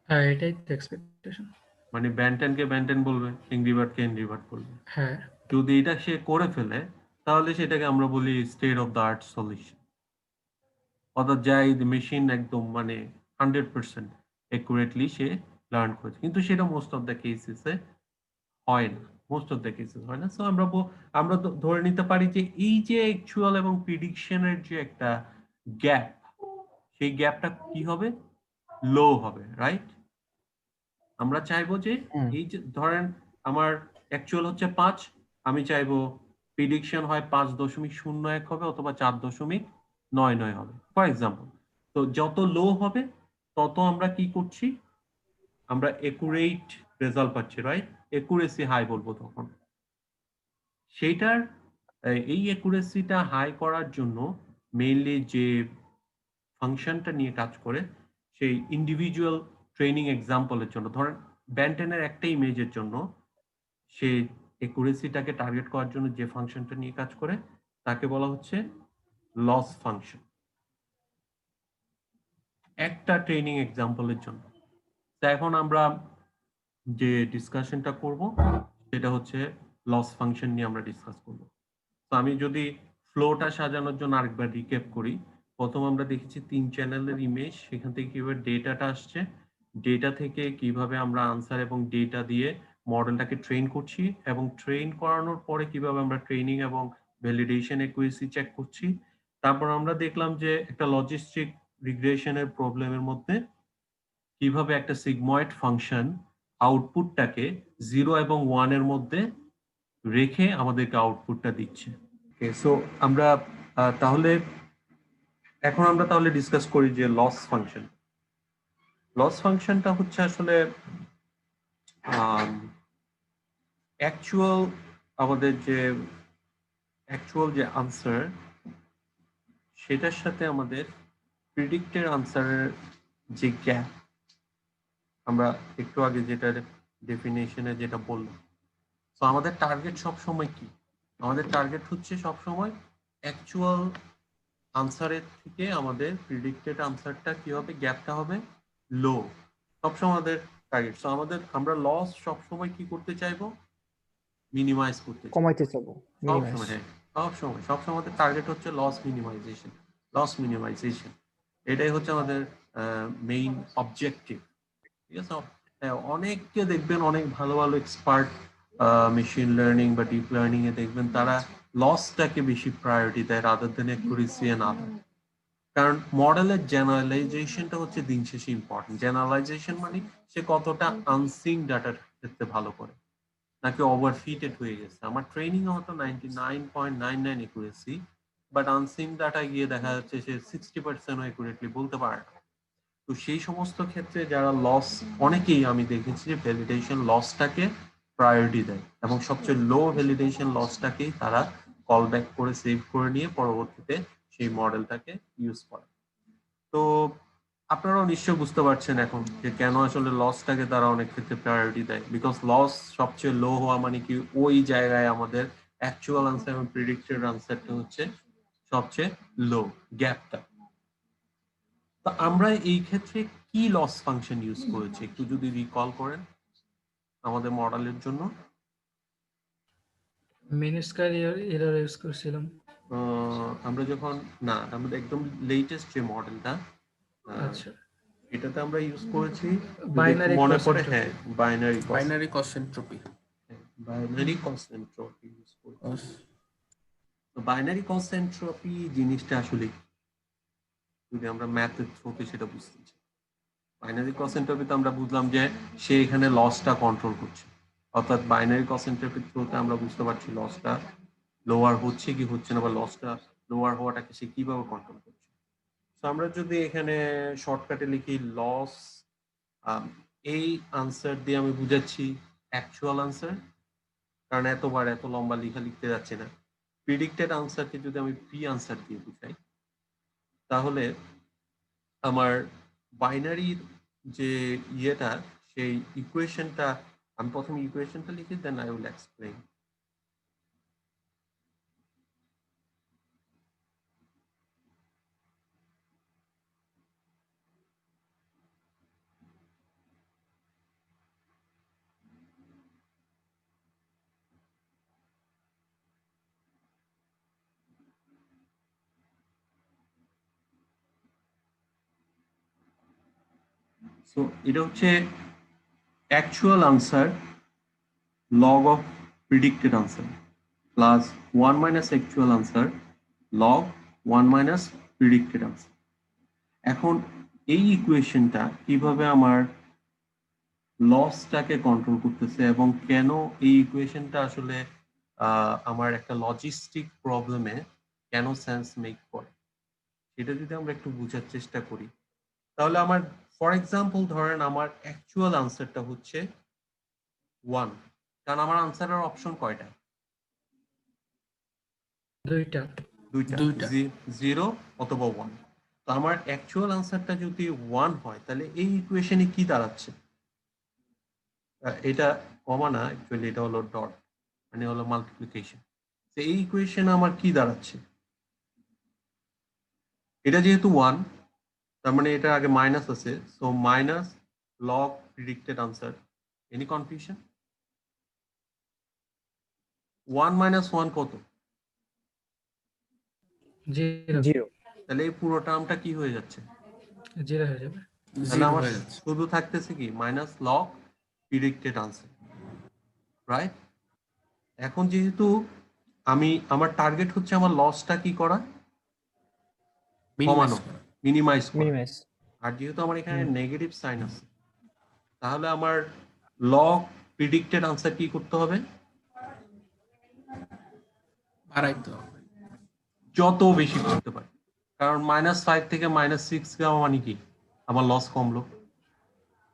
হ্যাঁ, এটাই তো এক্সপেকটেশন। মানে ব্যান্টেনকে ব্যান্টেন বলবে, এংরি বার্ডকে এংরি বার্ড বলবে। হ্যাঁ, যদি এটা সে করে ফেলে তাহলে সেটাকে আমরা বলি state of the art solution. অর্থাৎ যাই মেশিন একদম মানে 100% একুরেটলি সে লার্ন করেছে, কিন্তু সেটা মোস্ট অফ দ্য কেসেসে হয় না, মোস্ট অফ দ্য কেসেস হয় না। সো আমরা ধরে নিতে পারি যে এই যে অ্যাকচুয়াল এবং প্রিডিকশনের যে একটা গ্যাপ, সেই গ্যাপটা কি হবে, লো হবে, রাইট? আমরা চাইবো যে হুম। এই যে ধরেন আমার অ্যাকচুয়াল হচ্ছে 5, আমি চাইবো প্রিডিকশন হয় 5.01 হবে অথবা 4.99 হবে, ফর এক্সাম্পল। তো যত লো হবে তত আমরা কি করছি, আমরা একুরেট রেজাল্ট পাচ্ছি, রাইট? একুরেসি হাই বলবো তখন। সেইটার এই একুরেসিটা হাই করার জন্য মেইনলি যে ফাংশনটা নিয়ে কাজ করে, সেই ইন্ডিভিজুয়াল ট্রেনিং এক্সাম্পলের জন্য, ধরেন ব্যান্টেনের একটা ইমেজের জন্য সে একুরেসিটাকে টার্গেট করার জন্য যে ফাংশনটা নিয়ে কাজ করে তাকে বলা হচ্ছে লস ফাংশন, একটা ট্রেনিং এক্সাম্পলের জন্য। তো এখন আমরা যে ডিসকাশনটা করব সেটা হচ্ছে লস ফাংশন নিয়ে আমরা ডিসকাস করব। তো আমি যদি ফ্লোটা সাজানোর জন্য আরেকবার রিক্যাপ করি, প্রথম আমরা দেখেছি 3 চ্যানেলের ইমেজ, সেখান থেকে কিভাবে ডেটাটা আসছে, ডেটা থেকে কিভাবে আমরা আনসার এবং ডেটা দিয়ে মডেলটাকে ট্রেন করছি, এবং ট্রেন করানোর পরে কিভাবে আমরা ট্রেনিং এবং ভ্যালিডেশন একুরেসি চেক করছি। তারপর আমরা দেখলাম যে একটা লজিস্টিক রিগ্রেশনের প্রবলেমের মধ্যে কিভাবে একটা সিগময়েড ফাংশন আউটপুটটাকে 0 এবং 1 এর মধ্যে রেখে আমাদেরকে আউটপুটটা দিচ্ছে। সো আমরা তাহলে এখন আমরা তাহলে ডিসকাস করি যে লস ফাংশন। লস ফাংশনটা হচ্ছে আসলে অ্যাকচুয়াল আমাদের যে অ্যাকচুয়াল যে আনসার সেটার সাথে আমাদের প্রিডিক্টেড আনসারের যে গ্যাপ, আমরা একটু আগে যেটা ডেফিনেশনে যেটা বললাম। তো আমাদের টার্গেট সব সময় কি, আমাদের টার্গেট হচ্ছে সবসময় অ্যাকচুয়াল আনসারের থেকে আমাদের প্রিডিক্টেড আনসারটা কি হবে, গ্যাপটা হবে লো, সবসময় আমাদের টার্গেট। সো আমরা লস সবসময় কি করতে চাইবো, মিনিমাইজ করতে চাই কমাইতে চাবো, মিনিমাইজ। সবসময়। হ্যাঁ, সবসময় আমাদের টার্গেট হচ্ছে লস মিনিমাইজেশন। এটাই হচ্ছে আমাদের মেইন অবজেক্টিভ, ঠিক আছে। হ্যাঁ, অনেককে দেখবেন অনেক ভালো ভালো এক্সপার্ট মেশিন লার্নিং বা ডিপ লার্নিং এ দেখবেন তারা লসটাকে বেশি প্রায়োরিটি দেয় rather than accuracy and other. কারণ মডেলের জেনারেলাইজেশনটা হচ্ছে দিন শেষে ইম্পর্টেন্ট। জেনারেলাইজেশন মানে সে কতটা আনসিন ডাটার ক্ষেত্রে ভালো করে, নাকি ওভারফিটেড হয়ে গেছে। আমার ট্রেনিং হয়তো 99.99 একুরেসি, বাট আনসিন ডাটা গিয়ে দেখা যাচ্ছে সে 60% একুরেটলি বলতে পারে না। তো সেই সমস্ত ক্ষেত্রে যারা লস, অনেকেই আমি দেখেছি যে ভ্যালিডেশন লসটাকে প্রায়োরিটি দেয় এবং সবচেয়ে লো ভ্যালিডেশন লসটাকেই তারা কল ব্যাক করে সেভ করে নিয়ে পরবর্তীতে সেই মডেলটাকে ইউজ করে। তো আপনারাও নিশ্চয় বুঝতে পারছেন এখন যে কেন আসলে লসটাকে তারা অনেক ক্ষেত্রে প্রায়োরিটি দেয়। বিকজ লস সবচেয়ে লো হওয়া মানে কি, ওই জায়গায় আমাদের অ্যাকচুয়াল আনসার এবং প্রিডিক্টেড আনসারটা হচ্ছে সবচেয়ে লো, গ্যাপটা। তো আমরা এই ক্ষেত্রে কি লস ফাংশন ইউজ করেছি একটু যদি রিকল করেন আমাদের মডেলের জন্য। মিন স্কয়ার এরর ইউজ করছিলাম। আমরা যখন না, আমাদের একদম লেটেস্ট যে মডেলটা, আচ্ছা, এটাতে আমরা ইউজ করেছি, বাইনারি মনে কস পড়ে, এন্ট্রপি। হ্যাঁ, বাইনারি কস এন্ট্রপি। কস এন্ট্রপি ইউজ করেছি। তো বাইনারি কস এন্ট্রপি জিনিসটা আসলে যদি আমরা ম্যাথের থ্রুতে সেটা বুঝতে চাই, বাইনারি কস এন্ট্রপিতে আমরা বুঝলাম যে সে এখানে লসটা কন্ট্রোল করছে, অর্থাৎ বাইনারি কস এন্ট্রপির থ্রুতে আমরা বুঝতে পারছি লসটা লোয়ার হচ্ছে কি হচ্ছে না, বা লসটা লোয়ার হওয়াটাকে সে কিভাবে কন্ট্রোল করছে। তো আমরা যদি এখানে শর্টকাটে লিখি লস, এই আনসার দিয়ে আমি বুঝাচ্ছি অ্যাকচুয়াল আনসার, কারণ এতবার এত লম্বা লেখা লিখতে যাচ্ছে না। প্রিডিক্টেড আনসারকে যদি আমি পি আনসার দিয়ে বুঝাই, তাহলে আমার বাইনারির যে ইয়েটা, সেই ইকুয়েশনটা, আমি প্রথমে ইকুয়েশনটা লিখি, then I will explain. So এটা হচ্ছে actual answer log of predicted answer plus 1 minus actual answer log 1 minus predicted answer। এখন এই ইকুয়েশনটা কিভাবে আমার লসটাকে কন্ট্রোল করতেছে এবং কেন এই ইকুয়েশনটা আসলে আমার একটা লজিস্টিক প্রবলেমে কেন সেন্স মেক করে, সেটা যদি আমরা একটু বোঝার চেষ্টা করি, তাহলে আমার ফর এক্সাম্পল ধরেন আমার অ্যাকচুয়াল আনসারটা হচ্ছে 1, কারণ আমার আনসারের অপশন কয়টা, দুইটা। 0 অথবা 1। তো আমার অ্যাকচুয়াল আনসারটা যদি 1 হয়, তাহলে এই ইকুয়েশনে কি দাঁড়াচ্ছে, এটা কমা না, অ্যাকচুয়ালি এটা হলো ডট, মানে হলো মাল্টিপ্লিকেশন। তো এই ইকুয়েশনে আমার কি দাঁড়াচ্ছে, এটা যেহেতু 1, তার মানে এটা আগে মাইনাস আছে, so minus log predicted answer. Any confusion? 1 minus 1 কত? জিরো। জিরো। তাহলে এই পুরো টার্মটা কি হয়ে যাচ্ছে, জিরো হয়ে যাবে। তাহলে আমার শুধু থাকতেছে কি minus log predicted answer, right? এখন যেহেতু আমার টার্গেট হচ্ছে আমার লসটা কি করা, কমানো, মিনিমাইজ করা, মিনিমাইজ। আর যেহেতু আমার এখানে নেগেটিভ সাইন আছে, তাহলে আমার লগ প্রিডিক্টেড আনসার কি করতে হবে, বাড়াইতে হবে যত বেশি করতে পারি। কারণ -5 থেকে -6 যাওয়া মানে কি, আমার লস কমলো,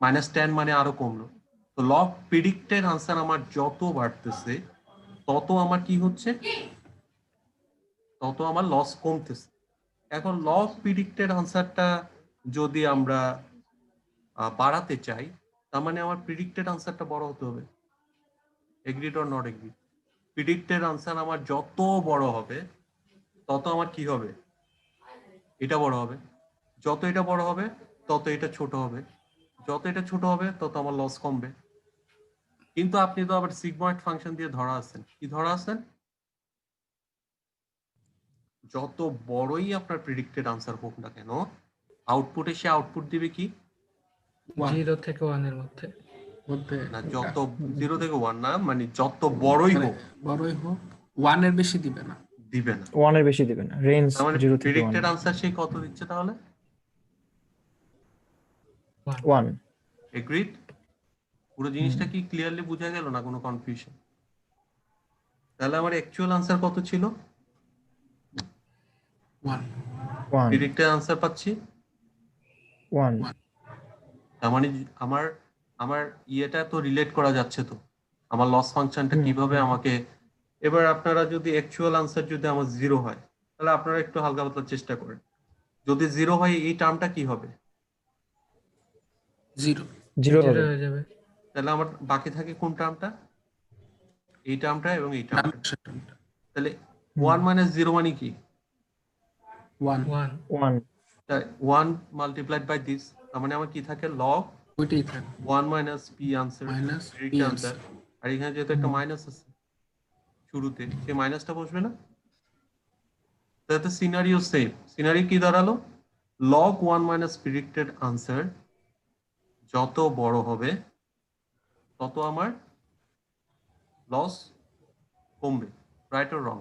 -10 মানে আরো কমলো। তো লগ প্রিডিক্টেড আনসার আমার যত বাড়তেছে, তত আমার কি হচ্ছে, তত আমার লস কমতেছে। এখন লগ প্রিডিক্টেড আনসারটা যদি আমরা বাড়াতে চাই, তার মানে আমার প্রিডিক্টেড আনসারটা বড় হতে হবে। Agreed or not agreed? Predicted answer আমার যত বড় হবে তত আমার কি হবে, এটা বড় হবে। যত এটা বড় হবে তত এটা ছোট হবে, যত এটা ছোট হবে তত আমার লস কমবে। কিন্তু আপনি তো আবার সিগময়েড ফাংশন দিয়ে ধরা আছেন, কি ধরা আছেন, যত বড়ই আপনার প্রেডিক্টেড আনসার হোক না কেন, আউটপুটে সে আউটপুট দিবে কি, 0 থেকে 1 এর মধ্যে। মধ্যে না যত 0 থেকে 1 না, মানে যত বড়ই হোক বড়ই হোক 1 এর বেশি দিবে না। দিবে না। 1 এর বেশি দিবে না, রেঞ্জ তার মানে 0 থেকে 1। প্রেডিক্টেড আনসার সে কত দিচ্ছে তাহলে, 1। এগ্রিড? পুরো জিনিসটা কি ক্লিয়ারলি বোঝা গেল না, কোনো কনফিউশন? তাহলে আমার অ্যাকচুয়াল আনসার কত ছিল, 1 প্রেডিক্টেড আনসার পাচ্ছি 1। তার মানে আমার আমার ইয়েটা তো রিলেট করা যাচ্ছে তো, আমার লস ফাংশনটা কিভাবে আমাকে। এবার আপনারা যদি অ্যাকচুয়াল আনসার যদি আমার 0 হয়, তাহলে আপনারা একটু হালকা পাতলা চেষ্টা করেন, যদি 0 হয় এই টার্মটা কি হবে, 0 0 0 হবে। হয়ে যাবে। তাহলে আমার বাকি থাকে কোন টার্মটা, এই টার্মটা এবং এই টার্মটা। তাহলে 1 মাইনাস 0 মানে কি, 1 1। 1 মাল্টিপ্লাইড বাই দিস, তার মানে আমার কি থাকে, লগ ওইটাই থাকে 1 minus P answer, minus predict answer. আর এখানে যেহেতু একটা মাইনাস আছে শুরুতে, সেই মাইনাসটা বসবে না, তাহলে সিনারিও সেম। সিনারিও কি দাঁড়ালো, লগ 1 মাইনাস প্রেডিক্টেড আনসার যত বড় হবে তত আমার লস কমবে, রাইট অর রং?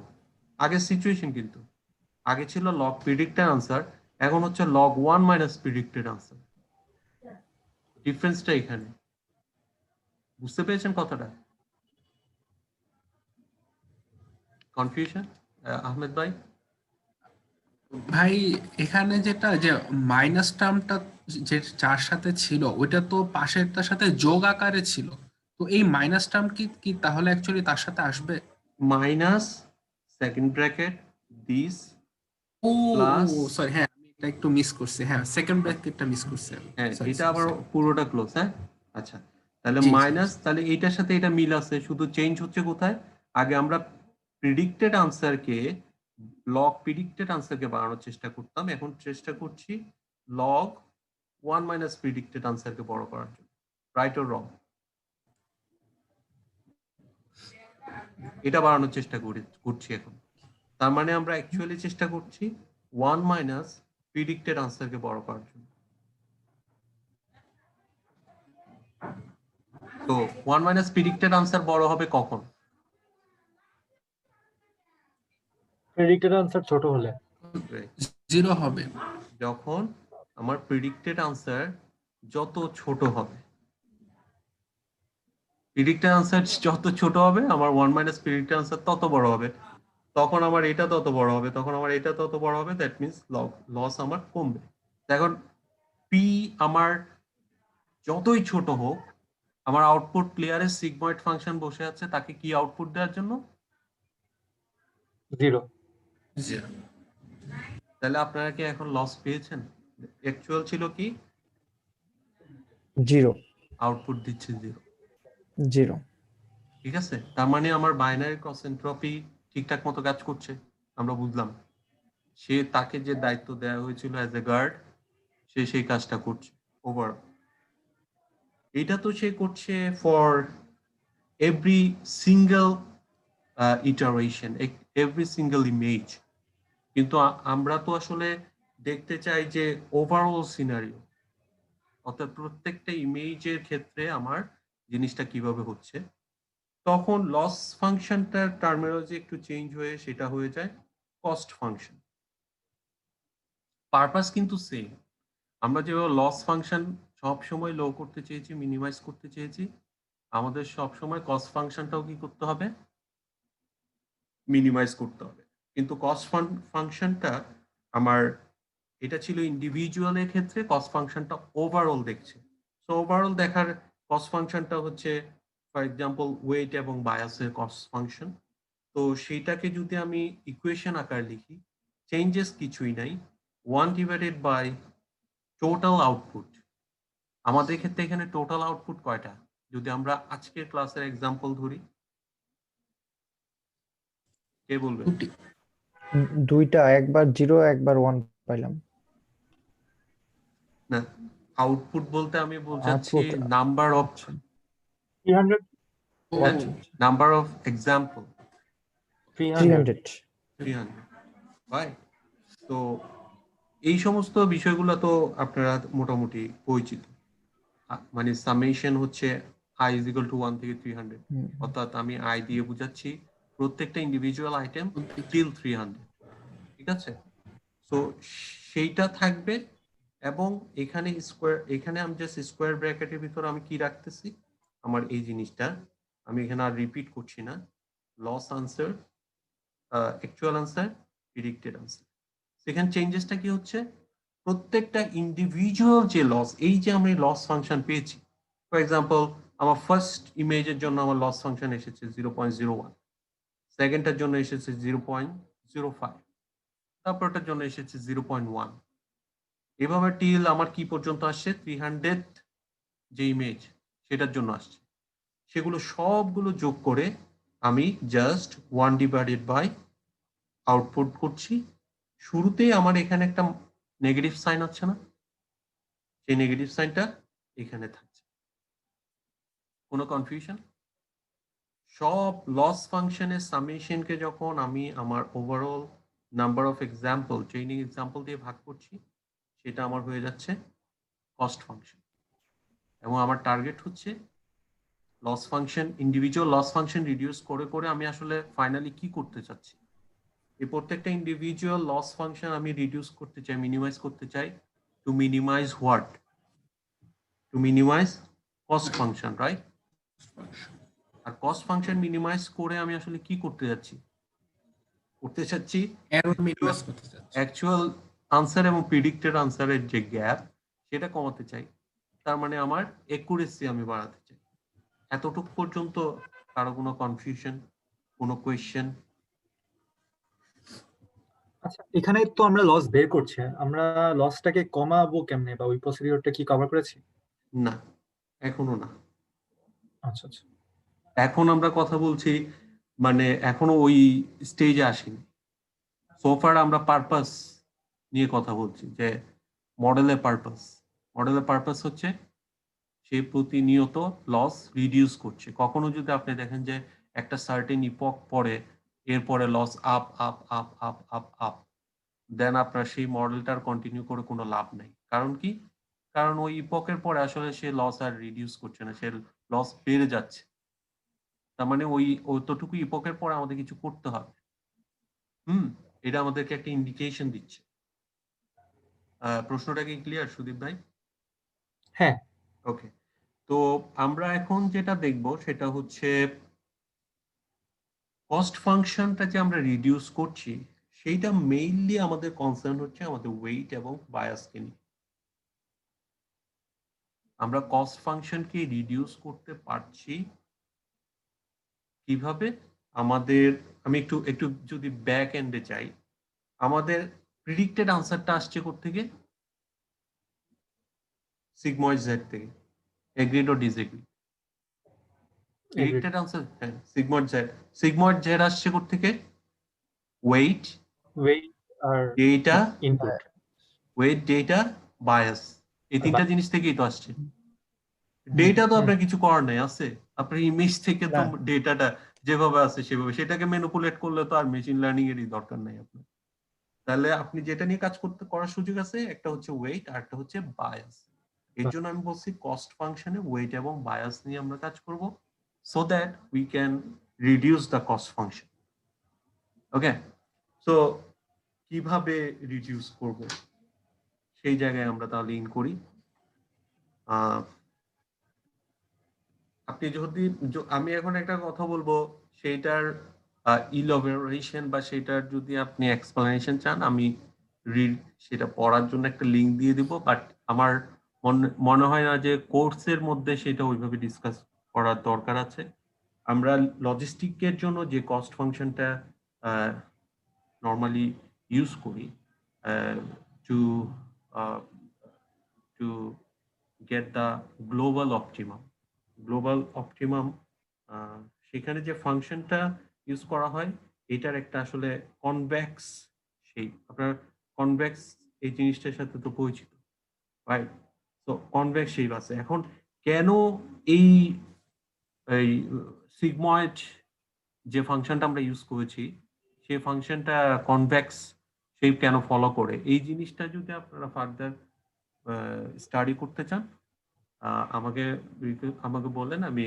আগের সিচুয়েশন কিন্তু, আগে ছিল লগ প্রেডিক্টেড আনসার, এখন হচ্ছে লগ 1 মাইনাস প্রেডিক্টেড আনসার। ডিফারেন্সটা এখানে, বুঝতে পেরেছেন কথাটা? কনফিউশন আহমেদ ভাই? ভাই এখানে যেটা যে মাইনাস টার্মটা যে যার সাথে ছিল ওইটা তো পাশেরটার সাথে যোগ আকারে ছিল, তো এই মাইনাস টার্ম কি কি তাহলে অ্যাকচুয়ালি তার সাথে আসবে? মাইনাস সেকেন্ড ব্র্যাকেট দিস ও প্লাস, সরি, হ্যাঁ আমি এটা একটু মিস করছি, হ্যাঁ সেকেন্ড ব্র্যাকেটটা মিস করছি আমি। হ্যাঁ Sorry, এটা sorry, আবার sorry. পুরোটা ক্লোজ। হ্যাঁ আচ্ছা, তাহলে জি, জি, মাইনাস, জি। তাহলে এইটার সাথে এটা মিল আছে, শুধু চেঞ্জ হচ্ছে কোথায়, আগে আমরা প্রিডিক্টেড আনসারকে লগ প্রিডিক্টেড আনসারকে বাড়ানোর চেষ্টা করতাম, এখন চেষ্টা করছি লগ 1 মাইনাস প্রিডিক্টেড আনসারকে বড় করার জন্য, রাইট অর রং? এটা বাড়ানোর চেষ্টা করছি এখন। তার মানে আমরা অ্যাকচুয়ালি চেষ্টা করছি 1 মাইনাস প্রিডিক্টেড আনসারকে বড় করার জন্য। তো 1 মাইনাস প্রিডিক্টেড আনসার বড় হবে কখন, প্রেডিক্টেড আনসার ছোট হলে। 0 হবে যখন আমার প্রিডিক্টেড আনসার যত ছোট হবে, প্রিডিক্টেড আনসার যত ছোট হবে আমার 1 মাইনাস প্রিডিক্টেড আনসার তত বড় হবে, তখন আমার এটা তত বড় হবে, তখন আমার এটা তত বড় হবে, দ্যাট মিনস লস আমার কমবে। এখন পি আমার যতই ছোট হোক, আমার আউটপুট প্লেয়ারে সিগময়েড ফাংশন বসে আছে, তাকে কি আউটপুট দেওয়ার জন্য, 0। তাহলে আপনারা কি এখন লস পেয়েছেন? অ্যাকচুয়াল ছিল কি, 0। আউটপুট দিচ্ছে 0। ঠিক আছে, তার মানে আমার বাইনারি ক্রস এনট্রপি ঠিকঠাক মতো কাজ করছে, আমরা বুঝলাম। সে, তাকে যে দায়িত্ব দেওয়া হয়েছিল অ্যাজ এ গার্ড, সে সেই কাজটা করছে ওভার। এটা তো সে করছে for every single iteration, every single image, কিন্তু আমরা তো আসলে দেখতে চাই যে ওভারঅল সিনারিও, অর্থাৎ প্রত্যেকটা ইমেজের ক্ষেত্রে আমার জিনিসটা কিভাবে হচ্ছে। তখন লস ফাংশনটার টার্মিনোলজি একটু চেঞ্জ হয়ে সেটা হয়ে যায় কস্ট ফাংশন। পারপাস কিন্তু সেম, আমরা যেভাবে লস ফাংশন সব সময় লো করতে চেয়েছি, মিনিমাইজ করতে চেয়েছি, আমাদের সব সময় কস্ট ফাংশনটাও কি করতে হবে, মিনিমাইজ করতে হবে। কিন্তু কস্ট ফাংশনটা আমার, এটা ছিল ইন্ডিভিজুয়ালের ক্ষেত্রে, কস্ট ফাংশনটা ওভারঅল দেখছে। সো ওভারঅল দেখার কস্ট ফাংশনটা হচ্ছে ফর এক্সাম্পল ওয়েট এবং বায়াসের কস্ট ফাংশন। তো সেইটাকে যদি আমি ইকুয়েশন আকার লিখি, চেঞ্জেস কিছুই নাই, 1 ডিভাইডেড বাই টোটাল আউটপুট। আমাদের ক্ষেত্রে এখানে টোটাল আউটপুট কয়টা, যদি আমরা আজকের ক্লাসের এক্সাম্পল ধরি, কে বলবে? দুটি। দুইটা, একবার 0 একবার 1 পাইলাম। না, আউটপুট বলতে আমি বোঝাচ্ছি Output, নাম্বার অফ 300 ও, আচ্ছা, নাম্বার অফ এক্সাম্পল 300 300, right? তো এই সমস্ত বিষয়গুলো তো আপনারা মোটামুটি পরিচিত। মানে সামেশন হচ্ছে i is equal to 1 থেকে 300, হুম, অর্থাৎ আমি i দিয়ে বুঝাচ্ছি প্রত্যেকটা ইন্ডিভিজুয়াল আইটেম প্রত্যেকটা। till 300, ঠিক আছে? সো সেইটা থাকবে, এবং এখানে স্কোয়ার, এখানে আমি জাস্ট স্কোয়ার ব্র্যাকেটের ভিতরে আমি কি রাখতেছি, আমার এই জিনিসটা আমি এখানে আর রিপিট করছি না। Loss answer, actual answer, predicted answer. সেখানে চেঞ্জেসটা কি হচ্ছে, প্রত্যেকটা ইন্ডিভিজুয়াল যে লস, এই যে আমি লস ফাংশন পেয়েছি, ফর এক্সাম্পল আমার ফার্স্ট ইমেজের জন্য আমার লস ফাংশন এসেছে 0.01, সেকেন্ডটার জন্য এসেছে 0.05, তারপরটার জন্য এসেছে 0.1, এভাবে টিল আমার কি পর্যন্ত আসছে 300 যে ইমেজ সেটার জন্য আসছে। সেগুলো সবগুলো যোগ করে আমি জাস্ট 1 ডিভাইডেড বাই আউটপুট করছি। শুরুতেই আমার এখানে একটা নেগেটিভ সাইন আছে না, সেই নেগেটিভ সাইনটা এখানে থাকছে। কোনো কনফিউশন? সব লস ফাংশনের সামেশনকে যখন আমি আমার overall number of example, training example দিয়ে ভাগ করছি, সেটা আমার হয়ে যাচ্ছে কস্ট ফাংশন। এবং আমার টার্গেট হচ্ছে loss function, individual loss function reduce করে করে আমি আসলে ফাইনালি কি করতে চাচ্ছি, এই প্রত্যেকটা ইন্ডিভিজুয়াল লস ফাংশন আমি রিডিউস করতে চাই, মিনিমাইজ করতে চাই। To minimize what? To minimize cost function, right? আর কস্ট ফাংশন মিনিমাইজ করে আমি আসলে কি করতে যাচ্ছি? করতে চাচ্ছি এরর মিনিমাইজ করতে চাচ্ছি। অ্যাকচুয়াল আনসার এবং প্রিডিক্টেড আনসারের যে গ্যাপ, সেটা কমাতে চাই। তার মানে আমার একুরেসি আমি বাড়াতে চাই। এতটুকু পর্যন্ত কারো কোনো কনফিউশন, কোনো কোয়েশ্চেন? আচ্ছা, এখানে তো আমরা লস বের করছি, আমরা লসটাকে কমাবো কেমনে, বা ওই প্রসিডিউরটা কি কভার করেছি? না, এখনো না। আচ্ছা আচ্ছা। এখন আমরা কথা বলছি, মানে এখনো ওই স্টেজে আসিনি। সোফার আমরা পারপাস নিয়ে কথা বলছি, যে মডেলের পারপাস হচ্ছে সে প্রতিনিয়ত লস রিডিউস করছে। কখনো যদি আপনি দেখেন যে একটা সার্টেন ইপক পরে, এরপরে loss up up up up up up, then আপনার সেই মডেলটার কন্টিনিউ করে কোনো লাভ নেই। কারণ কি? কারণ ওই ইপকের পরে আসলে সে লস আর রিডিউস করছে না, সে লস বেড়ে যাচ্ছে। তার মানে ওই অতটুকু ইপকের পরে আমাদের কিছু করতে হবে। এটা আমাদেরকে একটা ইন্ডিকেশন দিচ্ছে। প্রশ্নটা কি ক্লিয়ার সুদীপ ভাই? হ্যাঁ। ওকে, তো আমরা এখন যেটা দেখব সেটা হচ্ছে কস্ট ফাংশনটা যে আমরা রিডিউস করছি, সেইটা মেইনলি আমাদের কনসার্ন হচ্ছে আমাদের ওয়েট এবং বায়াসকে নিয়ে। আমরা কস্ট ফাংশনকে রিডিউস করতে পারছি কিভাবে? আমাদের, আমি একটু একটু যদি ব্যাক এন্ডে চাই, আমাদের প্রিডিক্টেড আনসারটা আসছে কোত্থেকে? সিগময়েড জেড থেকে। এগ্রিড ও ডিসএগ্রিড? প্রিডিক্টেড আনসার, হ্যাঁ, সিগময়েড জেড আসছে কোত্থেকে? ওয়েট, ওয়েট আর data, input. Weight, data, bias, এই তিনটা জিনিস থেকেই তো আসছে। হুম, ডেটা তো হুম। আপনার কিছু করার নাই, আছে আপনার ইমেজ থেকে তো না। ডেটাটা যেভাবে আছে সেভাবে, সেটাকে ম্যানিপুলেট করলে তো আর মেশিন লার্নিং এরই দরকার নাই আপনার। তাহলে আপনি যেটা নিয়ে কাজ করতে করার সুযোগ আছে, একটা হচ্ছে ওয়েট আর একটা হচ্ছে বায়াস। এর জন্য আমি বলছি কস্ট ফাংশনে ওয়েট এবং বায়াস নিয়ে আমরা কাজ করব, so that we can reduce the cost function. Okay, so কিভাবে রিডিউস করব সেই জায়গায় আমরা তাহলে ইন করি। আপনি যদি, আমি এখন একটা কথা বলবো, সেইটার ইলাবোরেশন বা সেটার যদি আপনি এক্সপ্লেনেশন চান, আমি সেটা পড়ার জন্য একটা লিংক দিয়ে দিব, বাট আমার মনে হয় না যে কোর্সের মধ্যে সেটা ওইভাবে ডিসকাস করার দরকার আছে। আমরা লজিস্টিকের জন্য যে কস্ট ফাংশনটা নর্মালি ইউজ করি to to get the global optimum, সেখানে যে ফাংশনটা ইউজ করা হয় এটার একটা আসলে কনভেক্স শেপ। আপনার কনভেক্স এই জিনিসটার সাথে তো পরিচিত, রাইট? তো কনভেক্স শেপ আছে। এখন কেন এই এই সিগময়েড যে ফাংশনটা আমরা ইউজ করেছি সেই ফাংশনটা কনভেক্স শেপ কেন ফলো করে, এই জিনিসটা যদি আপনারা ফার্দার স্টাডি করতে চান আমাকে আমাকে বলেন, আমি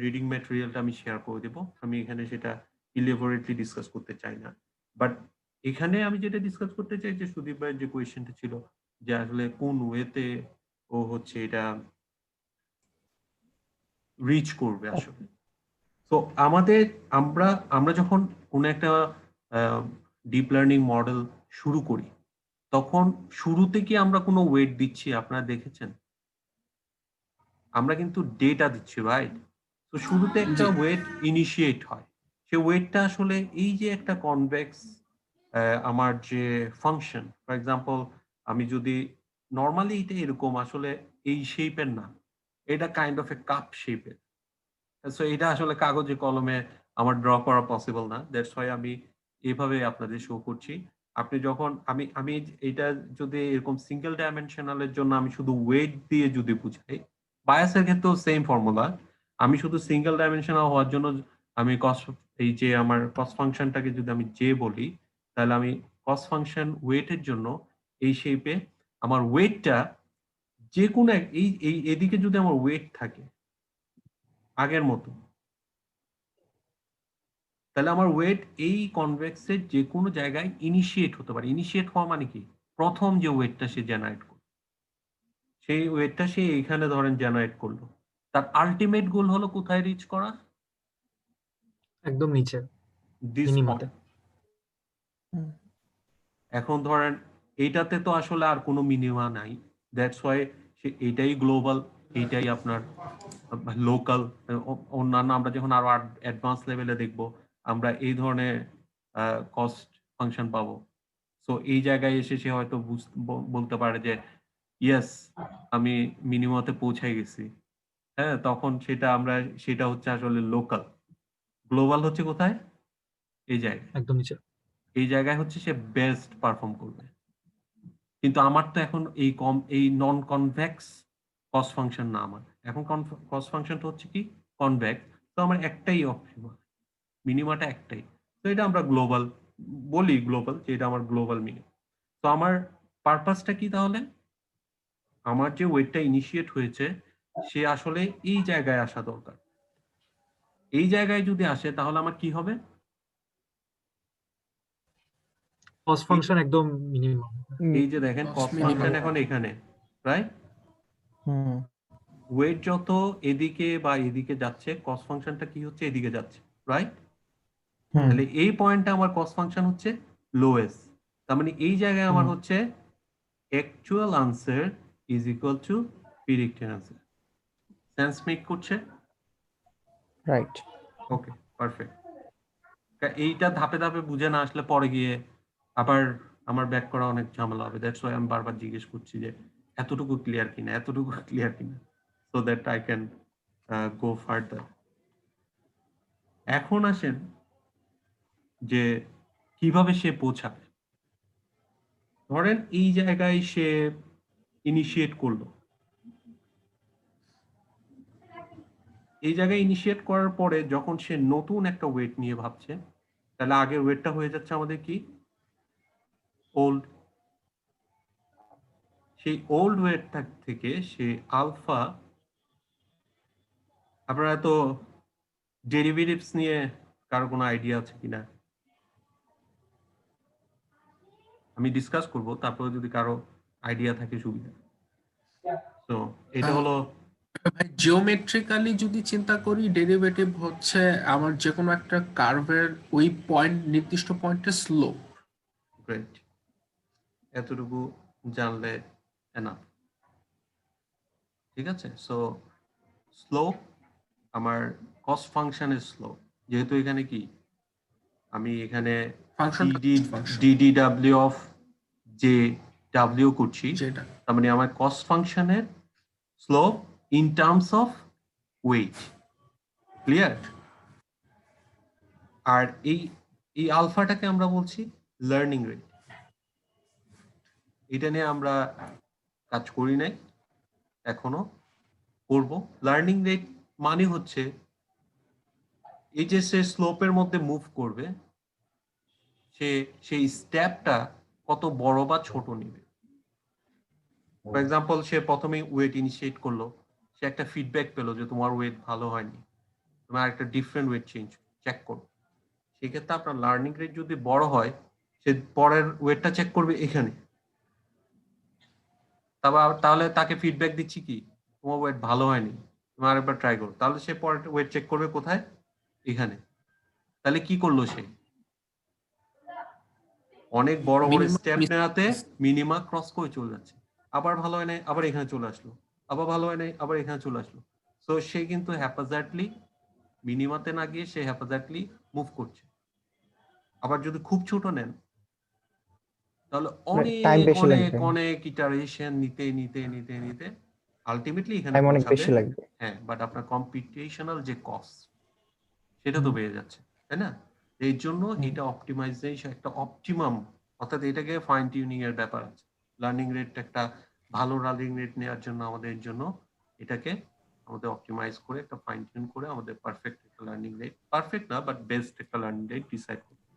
রিডিং ম্যাটেরিয়ালটা আমি শেয়ার করে দেবো। আমি এখানে সেটা ইলেবোরেটলি ডিসকাস করতে চাই না, বাট এখানে আমি যেটা ডিসকাস করতে চাই যে সুদীপ ভাইয়ের যে কোয়েশ্চেনটা ছিল যে আসলে কোন ওয়েতে ও হচ্ছে এটা রিচ করবে আসলে। তো আমরা যখন কোনো একটা ডিপ লার্নিং মডেল শুরু করি তখন শুরুতে কি আমরা কোনো ওয়েট দিচ্ছি আপনারা দেখেছেন? আমরা কিন্তু ডেটা দিচ্ছি, রাইট? তো শুরুতে একটা ওয়েট ইনিশিয়েট হয়, সে ওয়েটটা আসলে এই যে একটা কনভেক্স আমার যে ফাংশন, ফর এক্সাম্পল আমি যদি নর্মালি এটা এরকম আসলে এই শেপের না, এটা কাইন্ড অফ এ কাপ শেপের। সো এটা আসলে কাগজে কলমে আমার ড্র করা পসিবল না, দ্যাটস ওয়াই আমি এভাবে আপনাদের শো করছি। আপনি যখন আমি এটা যদি এরকম সিঙ্গেল ডাইমেনশনালের জন্য আমি শুধু ওয়েট দিয়ে যদি বুঝাই, বায়াসের ক্ষেত্রেও সেম ফর্মুলা। আমি শুধু সিঙ্গেল ডাইমেনশনাল হওয়ার জন্য আমি এই যে আমার কস ফাংশনটাকে যদি আমি জে বলি, তাহলে আমি কস ফাংশন ওয়েটের জন্য এই শেপে আমার ওয়েটটা যে কোনো এই এদিকে যদি আমার ওয়েট থাকে আগের মতো, তাহলে আমার ওয়েট এই কনভেক্সের যে কোনো জায়গায় ইনিশিয়েট হতে পারে। ইনিশিয়েট হওয়া মানে কি, প্রথম যে ওয়েটটা সে জেনারেট করলো সেই ওয়েটটা সে এইখানে ধরেন জেনারেট করলো, তার আলটিমেট গোল হলো কোথায় রিচ করা? একদম নিচে দিস মিনিমাতে। এখন ধরেন এইটাতে তো আসলে আর কোনো মিনিমা নাই, দ্যাটস ওয়াই এইটাই গ্লোবাল, এইটাই আপনার লোকাল। অন্যান্য আমরা যখন আরো অ্যাডভান্স লেভেলে দেখব আমরা এই ধরনের কস্ট ফাংশন পাবো। সো এই জায়গায় এসে সে হয়তো বলতে পারে যে ইয়েস আমি মিনিমাতে পৌঁছাই গেছি। হ্যাঁ, তখন সেটা হচ্ছে আসলে লোকাল। গ্লোবাল হচ্ছে কোথায়? এই জায়গায়। একদম নিচে। এই জায়গায় হচ্ছে সে বেস্ট পারফর্ম করবে। কিন্তু আমার তো এখন এই নন কনভেক্স কস ফাংশন না, আমার এখন কস ফাংশনটা হচ্ছে কি কনভেক্স। তো আমার একটাই অপশন, মিনিমাটা একটাই। তো এটা আমরা গ্লোবাল বলি, গ্লোবাল, যে এটা আমার গ্লোবাল মিনিমাম। তো আমার পারপাসটা কি তাহলে? আমার যে ওয়েটটা ইনিশিয়েট হয়েছে সে আসলে এই জায়গায় আসা দরকার। এই জায়গায় যদি আসে তাহলে আমার কি হবে? কস ফাংশন একদম মিনিমাম। এই যে দেখেন কস ফাংশন এখন এখানে, রাইট? ওয়েট যত এদিকে বা এদিকে যাচ্ছে কস ফাংশনটা কি হচ্ছে? এদিকে যাচ্ছে, রাইট? তাহলে এই পয়েন্টটা আমার কস ফাংশন হচ্ছে লোয়েস্ট। তার মানে এই জায়গায় আমার হচ্ছে actual answer is equal to predicted answer. Sense make করছে? রাইট। ওকে, পারফেক্ট। এইটা ধাপে ধাপে বুঝে না আসলে পরে গিয়ে আবার আমার ব্যাক করা অনেক ঝামেলা হবে। দ্যাটস ওয়াই আমি বারবার জিজ্ঞেস করছি যে এতটুকু ক্লিয়ার কিনা, এতটুকু ক্লিয়ার কিনা, so that I can go further. এখন আসেন যে কিভাবে সে পৌঁছাবে। ধরেন এই জায়গায় সে ইনিশিয়েট করলো, এই জায়গায় ইনিশিয়েট করার পরে যখন সে নতুন একটা ওয়েট নিয়ে ভাবছে, তাহলে আগের ওয়েটটা হয়ে যাচ্ছে আমাদের কি? ওল্ড। সেই ওল্ড ওয়েটটা থেকে সে আলফা, আপনারা তো ডেরিভেটিভস নিয়ে কারো কোনো আইডিয়া আছে কিনা আমি ডিসকাস করব, তারপরে যদি কারো আইডিয়া থাকে সুবিধা। তো এটা হলো ভাই জিওমেট্রিক্যালি যদি চিন্তা করি, ডেরিভেটিভ হচ্ছে আমার যে কোনো একটা কার্ভের ওই পয়েন্ট, নির্দিষ্ট পয়েন্টের স্লোপ। গ্রেট, এতটুকু জানলে এনাফ। ঠিক আছে, সো স্লোপ আমার কস্ট ফাংশনের স্লোপ, যেহেতু এখানে কি আমি এখানে ডিডিডব্লিউ অফ জে ডাব্লিউ করছি, যেটা তার মানে আমার কস্ট ফাংশনের slope in terms of weight. Clear? আর এই এই আলফাটাকে আমরা বলছি লার্নিং রেট। এটা নিয়ে আমরা কাজ করি নাই, এখনো করব। লার্নিং রেট মানে হচ্ছে এই যে সে স্লোপের মধ্যে মুভ করবে, সে সেই স্টেপটা কত বড় বা ছোট নেবে। ফর এক্সাম্পল, সে প্রথমেই ওয়েট ইনিশিয়েট করলো, সে একটা ফিডব্যাক পেলো যে তোমার ওয়েট ভালো হয়নি, তোমার একটা ডিফারেন্ট ওয়েট চেক করো। সেক্ষেত্রে আপনার লার্নিং রেট যদি বড় হয়, সে পরের ওয়েটটা চেক করবে এখানে। তাহলে তাকে ফিডব্যাক দিচ্ছি কি, তোমার ওয়েট ভালো হয়নি, তুমি আরেকবার ট্রাই করো। তাহলে সে পরের ওয়েট চেক করবে কোথায়, এখানে। তাহলে কি করলো সে, অনেক বড় বড় স্টেপ নেওয়াতে মিনিমা ক্রস করে চলে যাচ্ছে। আবার ভালো হয় নাই, আবার এখানে চলে আসলো, আবার ভালো হয় নাই, আবার এখানে চলে আসলো। সো সে কিন্তু হ্যাপাজার্টলি মিনিমাতে না গিয়ে সে হ্যাপাজার্টলি মুভ করছে। আবার যদি খুব ছোট নেন, তাহলে টাইম অনেক বেশি অনেক লাগবে, অনেক ইটারেশন নিতে নিতে নিতে নিতে আলটিমেটলি এখানে টাইম অনেক পৌঁছাবে। বেশি লাগবে। হ্যাঁ, বাট আপনার কম্পিটিশনাল যে কস্ট, সেটা তো বেড়ে যাচ্ছে, তাই না? এই জন্য এটা অপটিমাইজেশন, একটা অপটিমাম, অর্থাৎ এটাকে ফাইন টিউনিং এর ব্যাপার আছে। লার্নিং রেট একটা ভালো লার্নিং রেট নেওয়ার জন্য আমাদের জন্য এটাকে আমাদের অপটিমাইজ করে একটা ফাইন টিউন করে আমাদের পারফেক্ট একটা লার্নিং রেট, পারফেক্ট না বাট বেস্ট একটা লার্নিং রেট ডিসাইড করতে,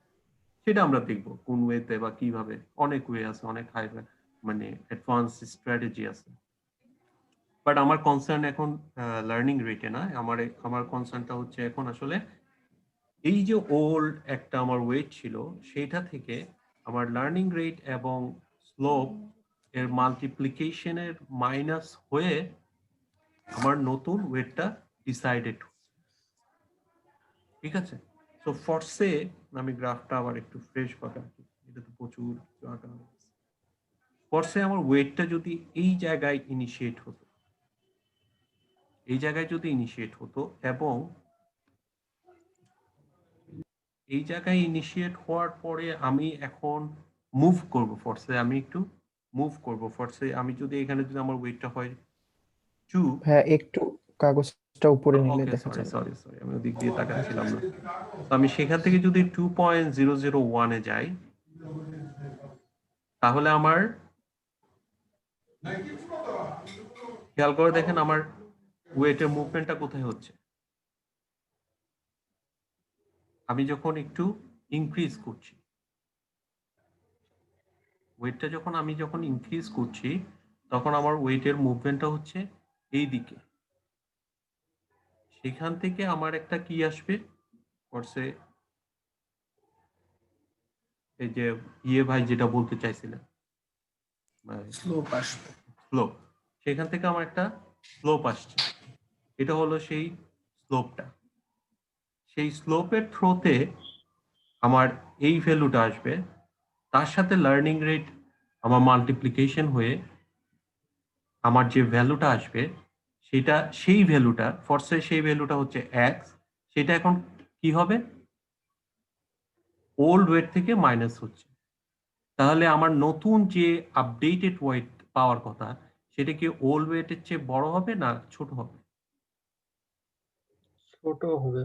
সেটা আমরা দেখবো কোন ওয়েতে বা কিভাবে। অনেক ওয়ে আছে, অনেক হাই মানে অ্যাডভান্স স্ট্র্যাটেজি আছে। বাট আমার কনসার্ন এখন লার্নিং রেটে না, আমার কনসার্নটা হচ্ছে এখন আসলে এই যে ওল্ড একটা আমার ওয়েট ছিল, সেটা থেকে আমার লার্নিং রেট এবং স্লোপ এর মাল্টিপ্লিকেশনের মাইনাস হয়ে আমার নতুন ওয়েটটা ডিসাইডেড। ঠিক আছে? তো ফরসে আমি গ্রাফটা আবার একটু ফ্রেশ ভাবে আঁকি, এটা তো প্রচুর আঁকা হয়েছে। ফরসে আমার ওয়েটটা যদি এই জায়গায় ইনিশিয়েট হতো, এই জায়গায় যদি ইনিশিয়েট হতো এবং এই জায়গায় ইনিশিয়েট হওয়ার পরে আমি এখন মুভ করব ফরসে, আমি একটু মুভ করব ফরসে। আমি যদি এখানে যদি আমার ওয়েটটা হয় 2, হ্যাঁ, একটু কাগজটা উপরে নিলে ওকে, দেখা সরি যাবে। সরি সরি, আমি ওদিক দিয়ে তাকাচ্ছিলাম না। তো আমি সেখান থেকে যদি 2.001 এ যাই, তাহলে আমার খেয়াল করে দেখেন আমার ওয়েটের মুভমেন্টটা কোথায় হচ্ছে। আমি যখন একটু ইনক্রিজ করছি ওয়েটটা, আমি যখন ইনক্রিজ করছি, তখন আমার ওয়েটের মুভমেন্টটা হচ্ছে এই দিকে। সেখান থেকে আমার একটা কি আসবে কোর্সে, এই যে ভাই যেটা বলতে চাইছিলেন, স্লোপ আসবে। স্লোপ। সেখান থেকে আমার একটা স্লোপ আসছে, এটা হলো সেই স্লোপটা। সেই স্লোপের থ্রোতে আমার এই ভ্যালুটা আসবে, তার সাথে লার্নিং রেট আমার মাল্টিপ্লিকেশন হয়ে আমার যে ভ্যালুটা আসবে, সেটা সেই ভ্যালুটা ফরসে, সেই ভ্যালুটা হচ্ছে এক্স। সেটা এখন কি হবে, ওল্ড ওয়েট থেকে মাইনাস হচ্ছে। তাহলে আমার নতুন যে আপডেটেড ওয়েট পাওয়ার কথা, সেটা কি ওল্ড ওয়েটের চেয়ে বড় হবে না ছোট হবে? ছোট হবে।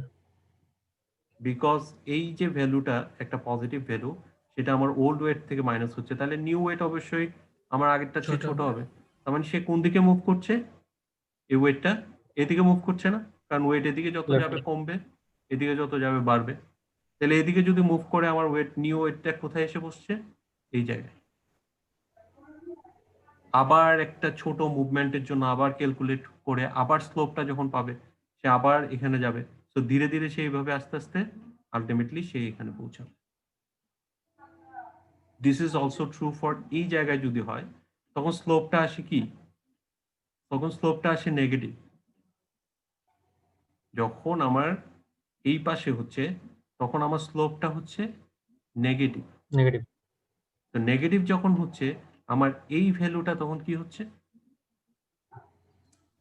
বিকজ এই যে ভ্যালুটা একটা পজিটিভ ভ্যালু, সেটা আমার ওল্ড ওয়েট থেকে মাইনাস হচ্ছে, তাহলে নিউ ওয়েট অবশ্যই আমার আগেরটা চেয়ে ছোট হবে। তার মানে সে কোন দিকে মুভ করছে, এই ওয়েটটা এদিকে মুভ করছে না, কারণ ওয়েট এদিকে যত Left যাবে এ। কমবে, এদিকে যত যাবে বাড়বে। তাহলে এদিকে যদি মুভ করে আমার ওয়েট, নিউ ওয়েটটা কোথায় এসে বসছে, এই জায়গায়। আবার একটা ছোট মুভমেন্টের জন্য আবার ক্যালকুলেট করে আবার স্লোপটা যখন পাবে, সে আবার এখানে যাবে। তো ধীরে ধীরে সে এইভাবে আস্তে আস্তে আলটিমেটলি সে এখানে পৌঁছাবে। This is also true for এই জায়গায় যদি হয়, তখন স্লোপটা আসে কি, তখন স্লোপটা আসে নেগেটিভ। যখন আমার এই পাশে হচ্ছে, তখন আমার স্লোপটা হচ্ছে নেগেটিভ। নেগেটিভ। তো নেগেটিভ যখন হচ্ছে, আমার এই ভ্যালুটা তখন কি হচ্ছে,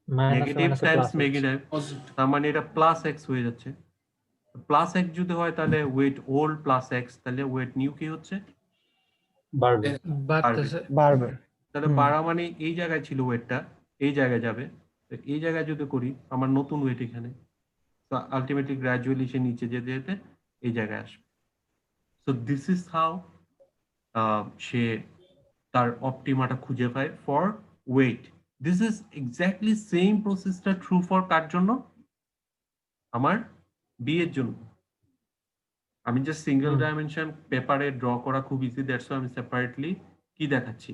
মাইনাস নেগেটিভ মাইনাসে টাইমস প্লাস হচ্ছে। Negative, positive. তার মানে এটা প্লাস এক্স হয়ে যাচ্ছে। প্লাস এক্স যদি হয়, তাহলে ওয়েট ওল্ড প্লাস এক্স, তাহলে ওয়েট নিউ কি হচ্ছে, বাড়বে। বাড়বে। বাড়তেছে। বাড়বে। তাহলে বাড়া মানে এই জায়গায় ছিল ওয়েটটা, এই জায়গায় যাবে। তো এই জায়গায় যদি করি, আমার নতুন ওয়েট এখানে, তো আলটিমেটলি গ্র্যাজুয়ালি সে নিচে যেতে যেতে এই জায়গায় আসবে। সো দিস ইজ হাউ সে তার অপটিমাটা খুঁজে পায় for wait. This is exactly same প্রসেসটা ট্রু ফর কার জন্য? আমার বি এর জন্য। আমি জাস্ট সিঙ্গেল হুম। ডাইমেনশন পেপারে ড্র করা খুব ইজি, দ্যাটস আমি সেপারেটলি কি দেখাচ্ছি,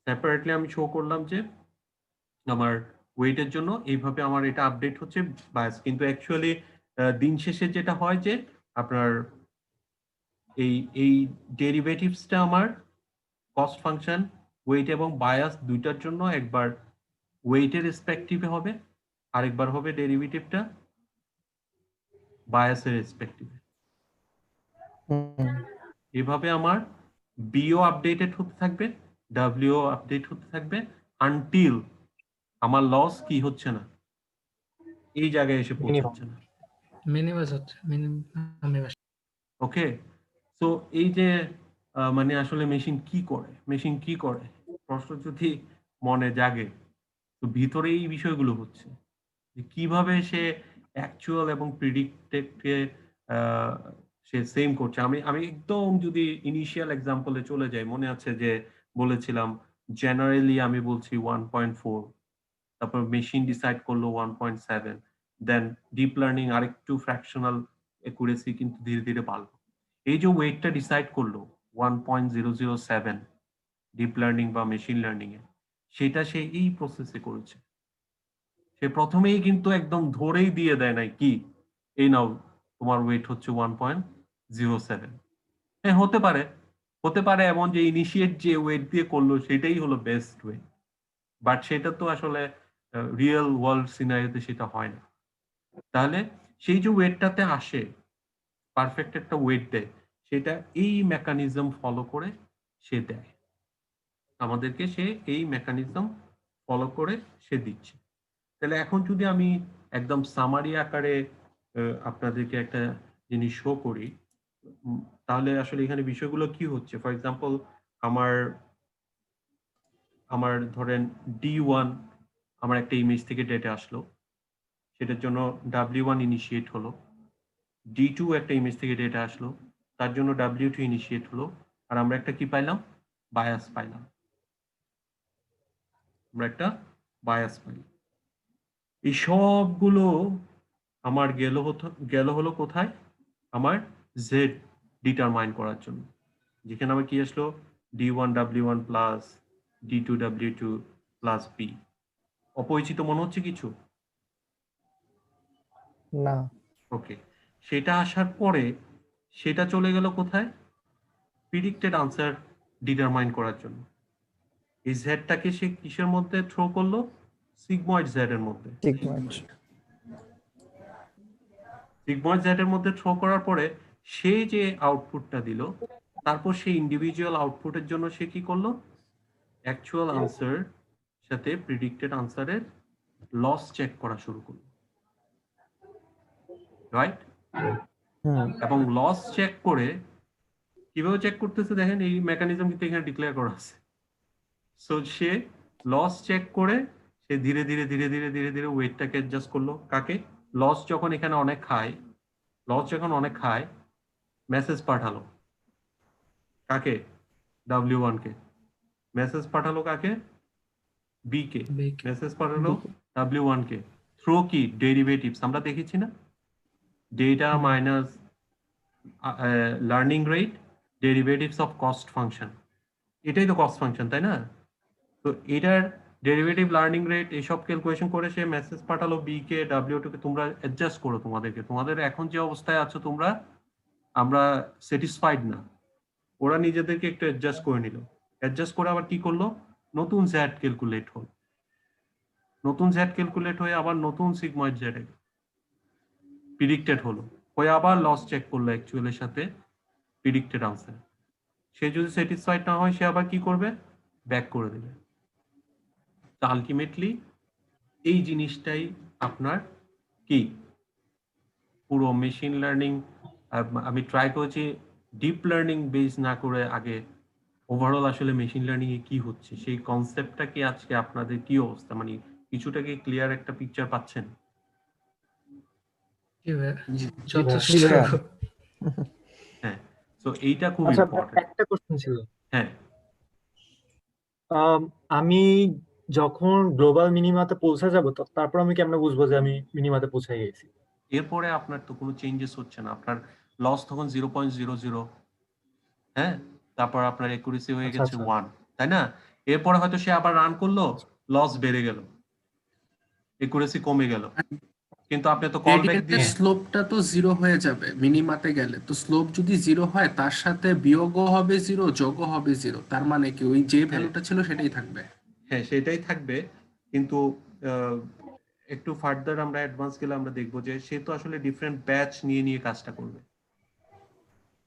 সেপারেটলি আমি শো করলাম যে আমার ওয়েটের জন্য এইভাবে আমার এটা আপডেট হচ্ছে বাস। কিন্তু অ্যাকচুয়ালি দিন শেষে যেটা হয় যে আপনার এই ডেরিভেটিভসটা আমার কস্ট ফাংশন ওয়েট এবং বায়াস দুইটার জন্য একবার ওয়েটের রেসপেক্টিভে হবে, আরেকবার হবে ডেরিভেটিভটা বায়াসের রেসপেক্টিভে। হুম, এভাবে আমার বিও আপডেটেড হতে থাকবে, ডাব্লিউ আপডেট হতে থাকবে আনটিল আমার লস কি হচ্ছে না, এই জায়গায় এসে পৌঁছাচ্ছে না। মিনিমাইজ হচ্ছে মিনিমাইজ। ওকে, সো এই যে মানে আসলে মেশিন কি করে প্রশ্ন যদি মনে জাগে, তো ভিতরে এই বিষয়গুলো হচ্ছে যে কিভাবে সে অ্যাকচুয়াল এবং প্রিডিক্টেডকে সে সেম করছে। আমি আমি একদম যদি ইনিশিয়াল এক্সাম্পলে চলে যাই, মনে আছে যে বলেছিলাম জেনারেলি আমি বলছি 1.4, তারপর মেশিন ডিসাইড করলো 1.7, দেন ডিপ লার্নিং আরেকটু ফ্র্যাকশনাল একুরেসি কিন্তু ধীরে ধীরে বাড়লো। এই যে ওয়েটটা ডিসাইড করলো 1.007 ডিপ লার্নিং বা মেশিন লার্নিং এ, সেটা সে এই প্রসেসে করেছে। সে প্রথমেই কিন্তু একদম ধরেই দিয়ে দেয় নাই কি, এই নাও তোমার ওয়েট হচ্ছে 1.07। হ্যাঁ, হতে পারে এমন যে ইনিশিয়েট যে ওয়েট দিয়ে করলো সেটাই হলো বেস্ট ওয়েট, বাট সেটা তো আসলে রিয়েল ওয়ার্ল্ড সিনারিওতে সেটা হয় না। তাহলে সেই যে ওয়েটটাতে আসে, পারফেক্ট একটা ওয়েট দেয়, সেটা এই মেকানিজম ফলো করে সে দেয় আমাদেরকে, সে এই মেকানিজম ফলো করে সে দিচ্ছে। তাহলে এখন যদি আমি একদম সামারি আকারে আপনাদেরকে একটা জিনিস শো করি, তাহলে আসলে এখানে বিষয়গুলো কি হচ্ছে। ফর এক্সাম্পল আমার আমার ধরেন D1 আমার একটা ইমেজ থেকে ডেটা আসলো, সেটার জন্য W1 ইনিশিয়েট হলো। D2 একটা ইমেজ থেকে ডেটা আসলো, তার জন্য W2 ইনিশিয়েট হলো। আর আমরা একটা কি পাইলাম? বায়াস পাইলাম। আমরা একটা বায়াস পাইলাম। এই সবগুলো আমার গেল হলো কোথায়? আমার জেড ডিটারমাইন করার জন্য, যেখানে আমার কি আসলো D1 W1 plus D2 W2 plus B. অপরিচিত মনে হচ্ছে কিছু? না। ওকে, সেটা আসার পরে সেটা চলে গেল কোথায়? প্রিডিক্টেড আনসার ডিটারমাইন করার জন্য। এই জেডটাকে সে কিসের মধ্যে থ্রো করলো? সিগময়েড জেড এর মধ্যে। সিগময়েড জেড এর মধ্যে থ্রো করার পরে সে যে আউটপুটটা দিল, তারপর সেই ইন্ডিভিজুয়াল আউটপুটের জন্য সে কি করলো? অ্যাকচুয়াল আনসার সাথে প্রিডিক্টেড আনসারের লস চেক করা শুরু করলো, রাইট? হুম, এবং লস চেক করে কিভাবে চেক করতেছে দেখেন, এই মেকানিজম কিন্তু এখানে ডিক্লেয়ার করা আছে। সো সে লস চেক করে সে ধীরে ধীরে ধীরে ধীরে ধীরে ধীরে ওয়েটটাকে অ্যাডজাস্ট করলো। কাকে? লস যখন এখানে অনেক খায়, লস যখন অনেক খায়, মেসেজ পাঠালো কাকে? W1 কে। মেসেজ পাঠালো কাকে? বি কে। মেসেজ পাঠালো W1 কে। থ্রো কি? ডেরিভেটিভস আমরা দেখেছি না, data minus learning rate derivatives of cost function. এটাই তো কস্ট ফাংশন, তাই না? তো এটার ডেরিভেটিভ লার্নিং রেট এসব ক্যালকুলেশন করে সে মেসেজ পাঠালো বি কে W2 কে, তোমরা অ্যাডজাস্ট করো তোমাদের এখন যে অবস্থায় আছো তোমরা, আমরা স্যাটিসফাইড না। ওরা নিজেদেরকে একটু অ্যাডজাস্ট করে নিল, অ্যাডজাস্ট করে আবার কি করলো? নতুন জ্যাড ক্যালকুলেট হলো, নতুন জ্যাড ক্যালকুলেট হয়ে আবার নতুন সিগময়েড জ্যাড প্রিডিক্টেড হলো, হয়ে আবার লস চেক করলো অ্যাকচুয়ালের সাথে প্রিডিক্টেড আনসার। সে যদি স্যাটিসফাইড না হয় সে আবার কি করবে? ব্যাক করে দেবে। আলটিমেটলি এই জিনিসটাই আপনার কি পুরো মেশিন লার্নিং। আমি ট্রাই করেছি ডিপ লার্নিং বেস না করে আগে ওভারঅল আসলে মেশিন লার্নিং এ কি হচ্ছে সেই কনসেপ্টটা কি আজকে আপনাদের কি অবস্থা, মানে কিছুটা কি ক্লিয়ার একটা পিকচার পাচ্ছেন? কি ভাই? জি। যথেষ্ট। Clear. হ্যাঁ, তো এইটা খুব আচ্ছা ইম্পর্টেন্ট। একটা কোশ্চেন ছিল। হ্যাঁ, আমি যখন গ্লোবাল মিনিমাতে পৌঁছে যাব তারপর আমি কেমনে বুঝবো যে আমি মিনিমাতে পৌঁছে গেছি? এরপরে আপনার তো কোনো চেঞ্জেস হচ্ছে না, আপনার লস তখন 0.00, হ্যাঁ, তারপর আপনার একুরেসি হয়ে আচ্ছা গেছে আচ্ছা 1, তাই না? এরপরে হয়তো সে আবার রান করলো, লস বেড়ে গেল, একুরেসি কমে গেল, কিন্তু আপনি তো কল ব্যাক গ্রেডিয়েন্টের দিয়ে স্লোপটা তো জিরো হয়ে যাবে মিনিমাতে গেলে, তো স্লোপ যদি জিরো হয় তার সাথে বিয়োগও হবে জিরো, যোগও হবে জিরো, তার মানে কি ওই যে হ্যাঁ ভ্যালুটা ছিল সেটাই থাকবে। হ্যাঁ সেটাই থাকবে, কিন্তু আহ, একটু ফার্দার আমরা অ্যাডভান্স গেলে আমরা দেখবো যে সে তো আসলে ডিফারেন্ট ব্যাচ নিয়ে নিয়ে কাজটা করবে।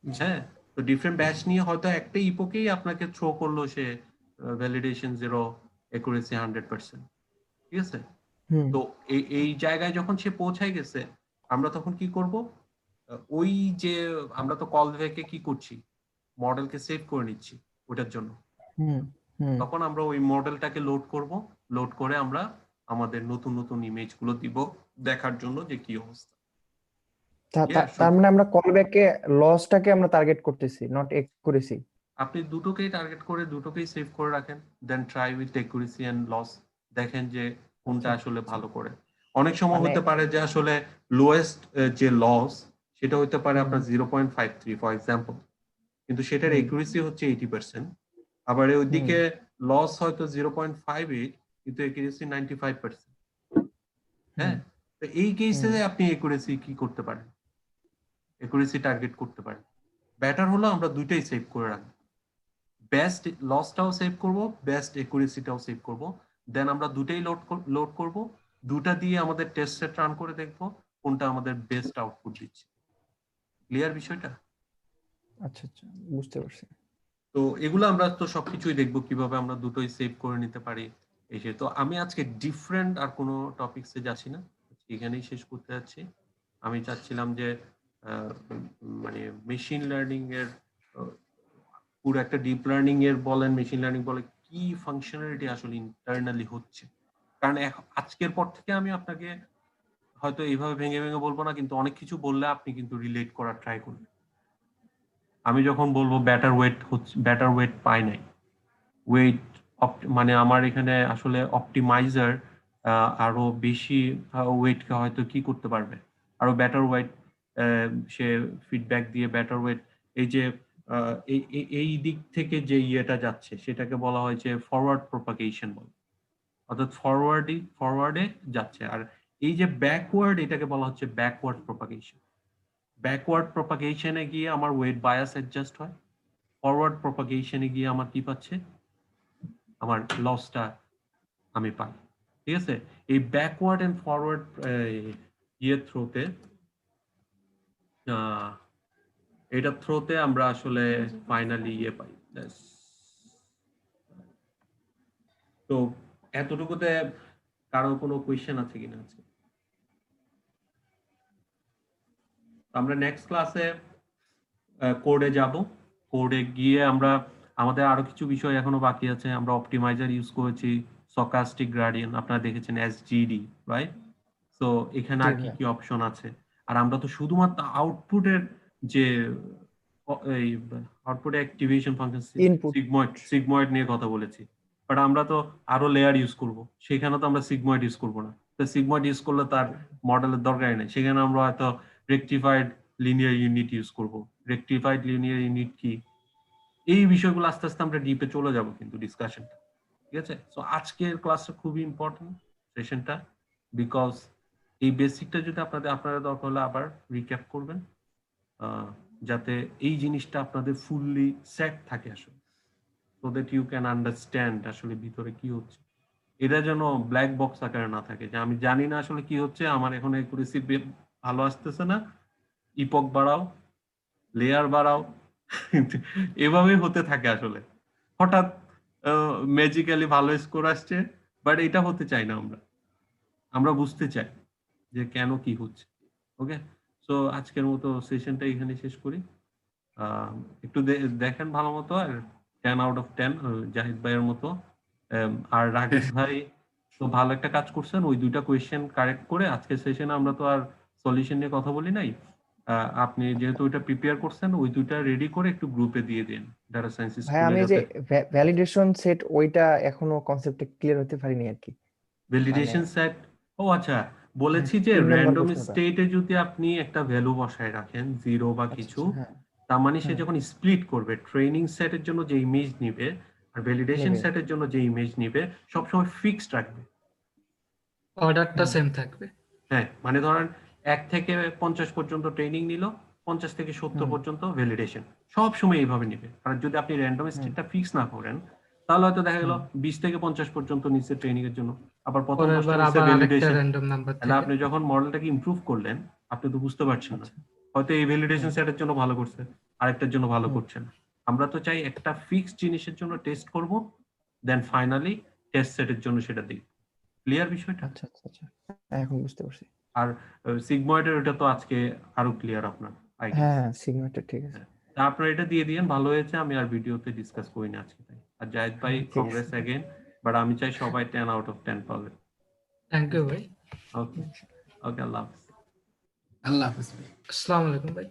জি। হ্যাঁ, তো ডিফারেন্ট ব্যাচ নিয়ে হয়তো একটা ইপোকেই আপনাকে থ্রো করলো সে ভ্যালিডেশন 0, একুরেসি 100%, ঠিক আছে? হুম তো এই জায়গায় যখন সে পৌঁছায় গেছে, আমরা তখন কি করব? ওই যে আমরা তো কল ব্যাকে কি করছি, মডেলকে সেভ করে নিচ্ছি ওটার জন্য। হুম হুম তখন আমরা ওই মডেলটাকে লোড করব, লোড করে আমরা আমাদের নতুন নতুন ইমেজ গুলো দিব দেখার জন্য যে কি অবস্থা। তার মানে আমরা কলব্যাকে লসটাকে আমরা টার্গেট করতেছি, নট একুরেসি। আপনি দুটোকেই টার্গেট করে দুটোকেই সেভ করে রাখেন, then try with accuracy and loss, দেখেন যে কোনটা আচ্ছা আসলে ভালো করে। অনেক সময় মানে হতে পারে যে আসলে লোয়েস্ট যে লস সেটা হতে পারে হুম আপনার 0.53 ফর এক্সাম্পল, কিন্তু সেটার হুম একুরেসি হচ্ছে 80%। আবার হুম ওইদিকে লস হয়তো 0.58, কিন্তু একুরেসি 95%। হুম হ্যাঁ, তো এই কেসে হুম আপনি একুরেসি কি করতে পারেন, একুরেসি টার্গেট করতে পারেন। ব্যাটার হলো আমরা দুইটাই সেভ করে রাখবো, বেস্ট লসটাও সেভ করব, বেস্ট একুরেসিটাও সেভ করব, দেন আমরা দুটাই লোড করব, দুটা দিয়ে আমাদের টেস্ট সেট রান করে দেখব কোনটা আমাদের বেস্ট আউটপুট দিচ্ছে। ক্লিয়ার বিষয়টা? আচ্ছা আচ্ছা, বুঝতে পারছি। তো এগুলো আমরা তো সবকিছুই দেখবো কিভাবে আমরা দুটোই সেভ করে নিতে পারি। এই যে, তো আমি আজকে ডিফারেন্ট আর কোনো টপিকসে যাচ্ছি না, এখানেই শেষ করতে যাচ্ছি। আমি চাচ্ছিলাম যে মানে মেশিন লার্নিং এর পুরো একটা ডিপ লার্নিং এর বলেন, মেশিন লার্নিং বলে কি ফাংশনালিটি আসলে ইন্টারনালি হচ্ছে। কারণ আজকের পর থেকে আমি আপনাকে হয়তো এইভাবে ভেঙে ভেঙে বলবো না, কিন্তু অনেক কিছু বললে আপনি কিন্তু রিলেট করার ট্রাই করবেন। আমি যখন বলবো ব্যাটার ওয়েট হচ্ছে, ব্যাটার ওয়েট পাই নাই, ওয়েট মানে আমার এখানে আসলে অপটিমাইজার আরো বেশি ওয়েটকে হয়তো কি করতে পারবে, আরো ব্যাটার ওয়েট সে ফিডব্যাক দিয়ে ব্যাটার ওয়েট, এই যে এই দিক থেকে যে ইয়েটা যাচ্ছে সেটাকে বলা হয় যে ফরওয়ার্ড প্রপাগেশন বলে, অর্থাৎ ফরওয়ার্ডে যাচ্ছে। আর এই যে ব্যাকওয়ার্ড, এটাকে বলা হচ্ছে ব্যাকওয়ার্ড প্রপাগেশন। ব্যাকওয়ার্ড প্রপাগেশনে গিয়ে আমার ওয়েট বায়াস অ্যাডজাস্ট হয়, ফরওয়ার্ড প্রপাগেশনে গিয়ে আমার কি পাচ্ছে, আমার লসটা আমি পাই। ঠিক আছে, এই ব্যাকওয়ার্ড এন্ড ফরওয়ার্ড ইয়ের থ্রোতে, এটা থ্রোতে আমরা আসলে ফাইনালি ইয়ে পাই। তো এতটুকুতে কারো কোনো কোয়েশ্চেন আছে কিনা আজকে? আমরা নেক্সট ক্লাসে কোডে যাব, কোডে গিয়ে আমরা আমাদের আরো কিছু বিষয় এখনো বাকি আছে। আমরা অপটিমাইজার ইউজ করেছি, স্টকাস্টিক গ্রেডিয়েন্ট আপনারা দেখেছেন, এসজিডি, রাইট? তো এখানে জি আর কি ভাই। কি অপশন আছে, আর আমরা তো শুধুমাত্র আউটপুটের যে এই output activation function input. Sigmoid নিয়ে কথা বলেছি, বাট আমরা তো আরো লেয়ার ইউজ করব, সেখানে তো আমরা সিগময়েড ইউজ করব না। তো সিগময়েড ইউজ করলে তার মডেলের দরকারই নেই, সেখানে আমরা হয়তো রেকটিফাইড লিনিয়ার ইউনিট ইউজ করব। রেকটিফাইড লিনিয়ার ইউনিট কি, এই বিষয়গুলো আস্তে আস্তে আমরা ডিপে চলে যাব কিন্তু ডিসকাশনটা। ঠিক আছে, সো আজকের ক্লাসটা খুবই ইম্পর্টেন্ট সেশনটা, বিকজ এই বেসিকটা যদি আপনারা দরকার হলে আবার রিক্যাপ করবেন, যাতে এই জিনিসটা আপনাদের ফুললি সেট থাকে আসলে, so that you can understand আসলে ভিতরে কি হচ্ছে। এটা যেন ব্ল্যাক বক্স আকারে না থাকে যে আমি জানি না আসলে কি হচ্ছে, আমার এখন অ্যাকুরেসি ভালো আসতেছে না, ইপক বাড়াও, লেয়ার বাড়াও, এভাবেই হতে থাকে আসলে। হঠাৎ ম্যাজিক্যালি ভালো স্কোর আসছে, বাট এটা হতে চাই না আমরা, আমরা বুঝতে চাই যে কেন কি হচ্ছে। ওকে, সো আজকের মতো সেশনটা এখানে শেষ করি। একটু দেখেন ভালো মতো, আর 10 out of 10 জাহিদ ভাইয়ের মতো। আর রাকিব ভাই তো ভালো একটা কাজ করছেন, ওই দুইটা কোয়েশ্চেন কারেক্ট করে আজকের সেশনে আমরা তো আর সলিউশন নিয়ে কথা বলি নাই, আপনি যেহেতু ওইটা প্রিপেয়ার করছেন ওই দুইটা রেডি করে একটু গ্রুপে দিয়ে দিন ডাটা সায়েন্স ভাই স্কুলে, আমি যে ভ্যালিডেশন সেট ওইটা এখনো কনসেপ্টে ক্লিয়ার হতে পারিনি আর কি। Validation set. ও আচ্ছা, বলেছি যে 3 নম্বর র্যান্ডম প্রশ্নটা। স্টেটে যদি আপনি একটা ভ্যালু বসায় রাখেন 0 বা কিছু, হ্যাঁ তার মানে সে হুম। যখন স্প্লিট করবে ট্রেনিং সেটের জন্য যে ইমেজ নিবে আর ভ্যালিডেশন নেবে। সেটের জন্য যে ইমেজ নিবে সবসময় ফিক্সড রাখবে। অর্ডারটা সেম থাকবে। হ্যাঁ, মানে ধরেন 1 থেকে 50 পর্যন্ত ট্রেনিং নিল, 50 থেকে 70 হুম। পর্যন্ত ভ্যালিডেশন, সব সময় এইভাবে নিবে। আর যদি আপনি র্যান্ডম স্টেটটা ফিক্স না করেন তাহলে হয়তো দেখা গেল 20 থেকে 50 পর্যন্ত নিচে ট্রেনিং এর জন্য, আবার প্রথম পরের 10টা বার নিচে আবার আরেকটা ভ্যালিডেশন। র্যান্ডম নাম্বার তাহলে থেকে। আপনি যখন মডেলটাকে ইমপ্রুভ করলেন আপনি তো বুঝতে পারছেন না, হয়তো এই ভ্যালিডেশন সেটের জন্য ভালো করছে, আরেকটার জন্য ভালো করছে না। আমরা তো চাই একটা ফিক্সড জিনিসের জন্য টেস্ট করব, দেন ফাইনালি টেস্ট সেটের জন্য সেটা দিই। ক্লিয়ার বিষয়টা? আচ্ছা আচ্ছা আচ্ছা, এখন বুঝতে পারছি। আর সিগময়েডের ওটা তো আজকে আরো ক্লিয়ার আপনার আই গেস। হ্যাঁ সিগমাটা ঠিক আছে। তা আপনারা এটা দিয়ে দিয়েন, ভালো হয়েছে। আমি আর ভিডিওতে ডিসকাস করি না আজকে তাই। আর জায়েদ ভাই ঠিক আছে। কংগ্রেস अगेन, বাট আমি চাই সবাই 10 আউট অফ 10 পাবে। থ্যাংক ইউ ভাই। ওকে ওকে, আল্লাহ হাফেজ। আল্লাহ হাফেজ ভাই। আসসালামু আলাইকুম ভাই।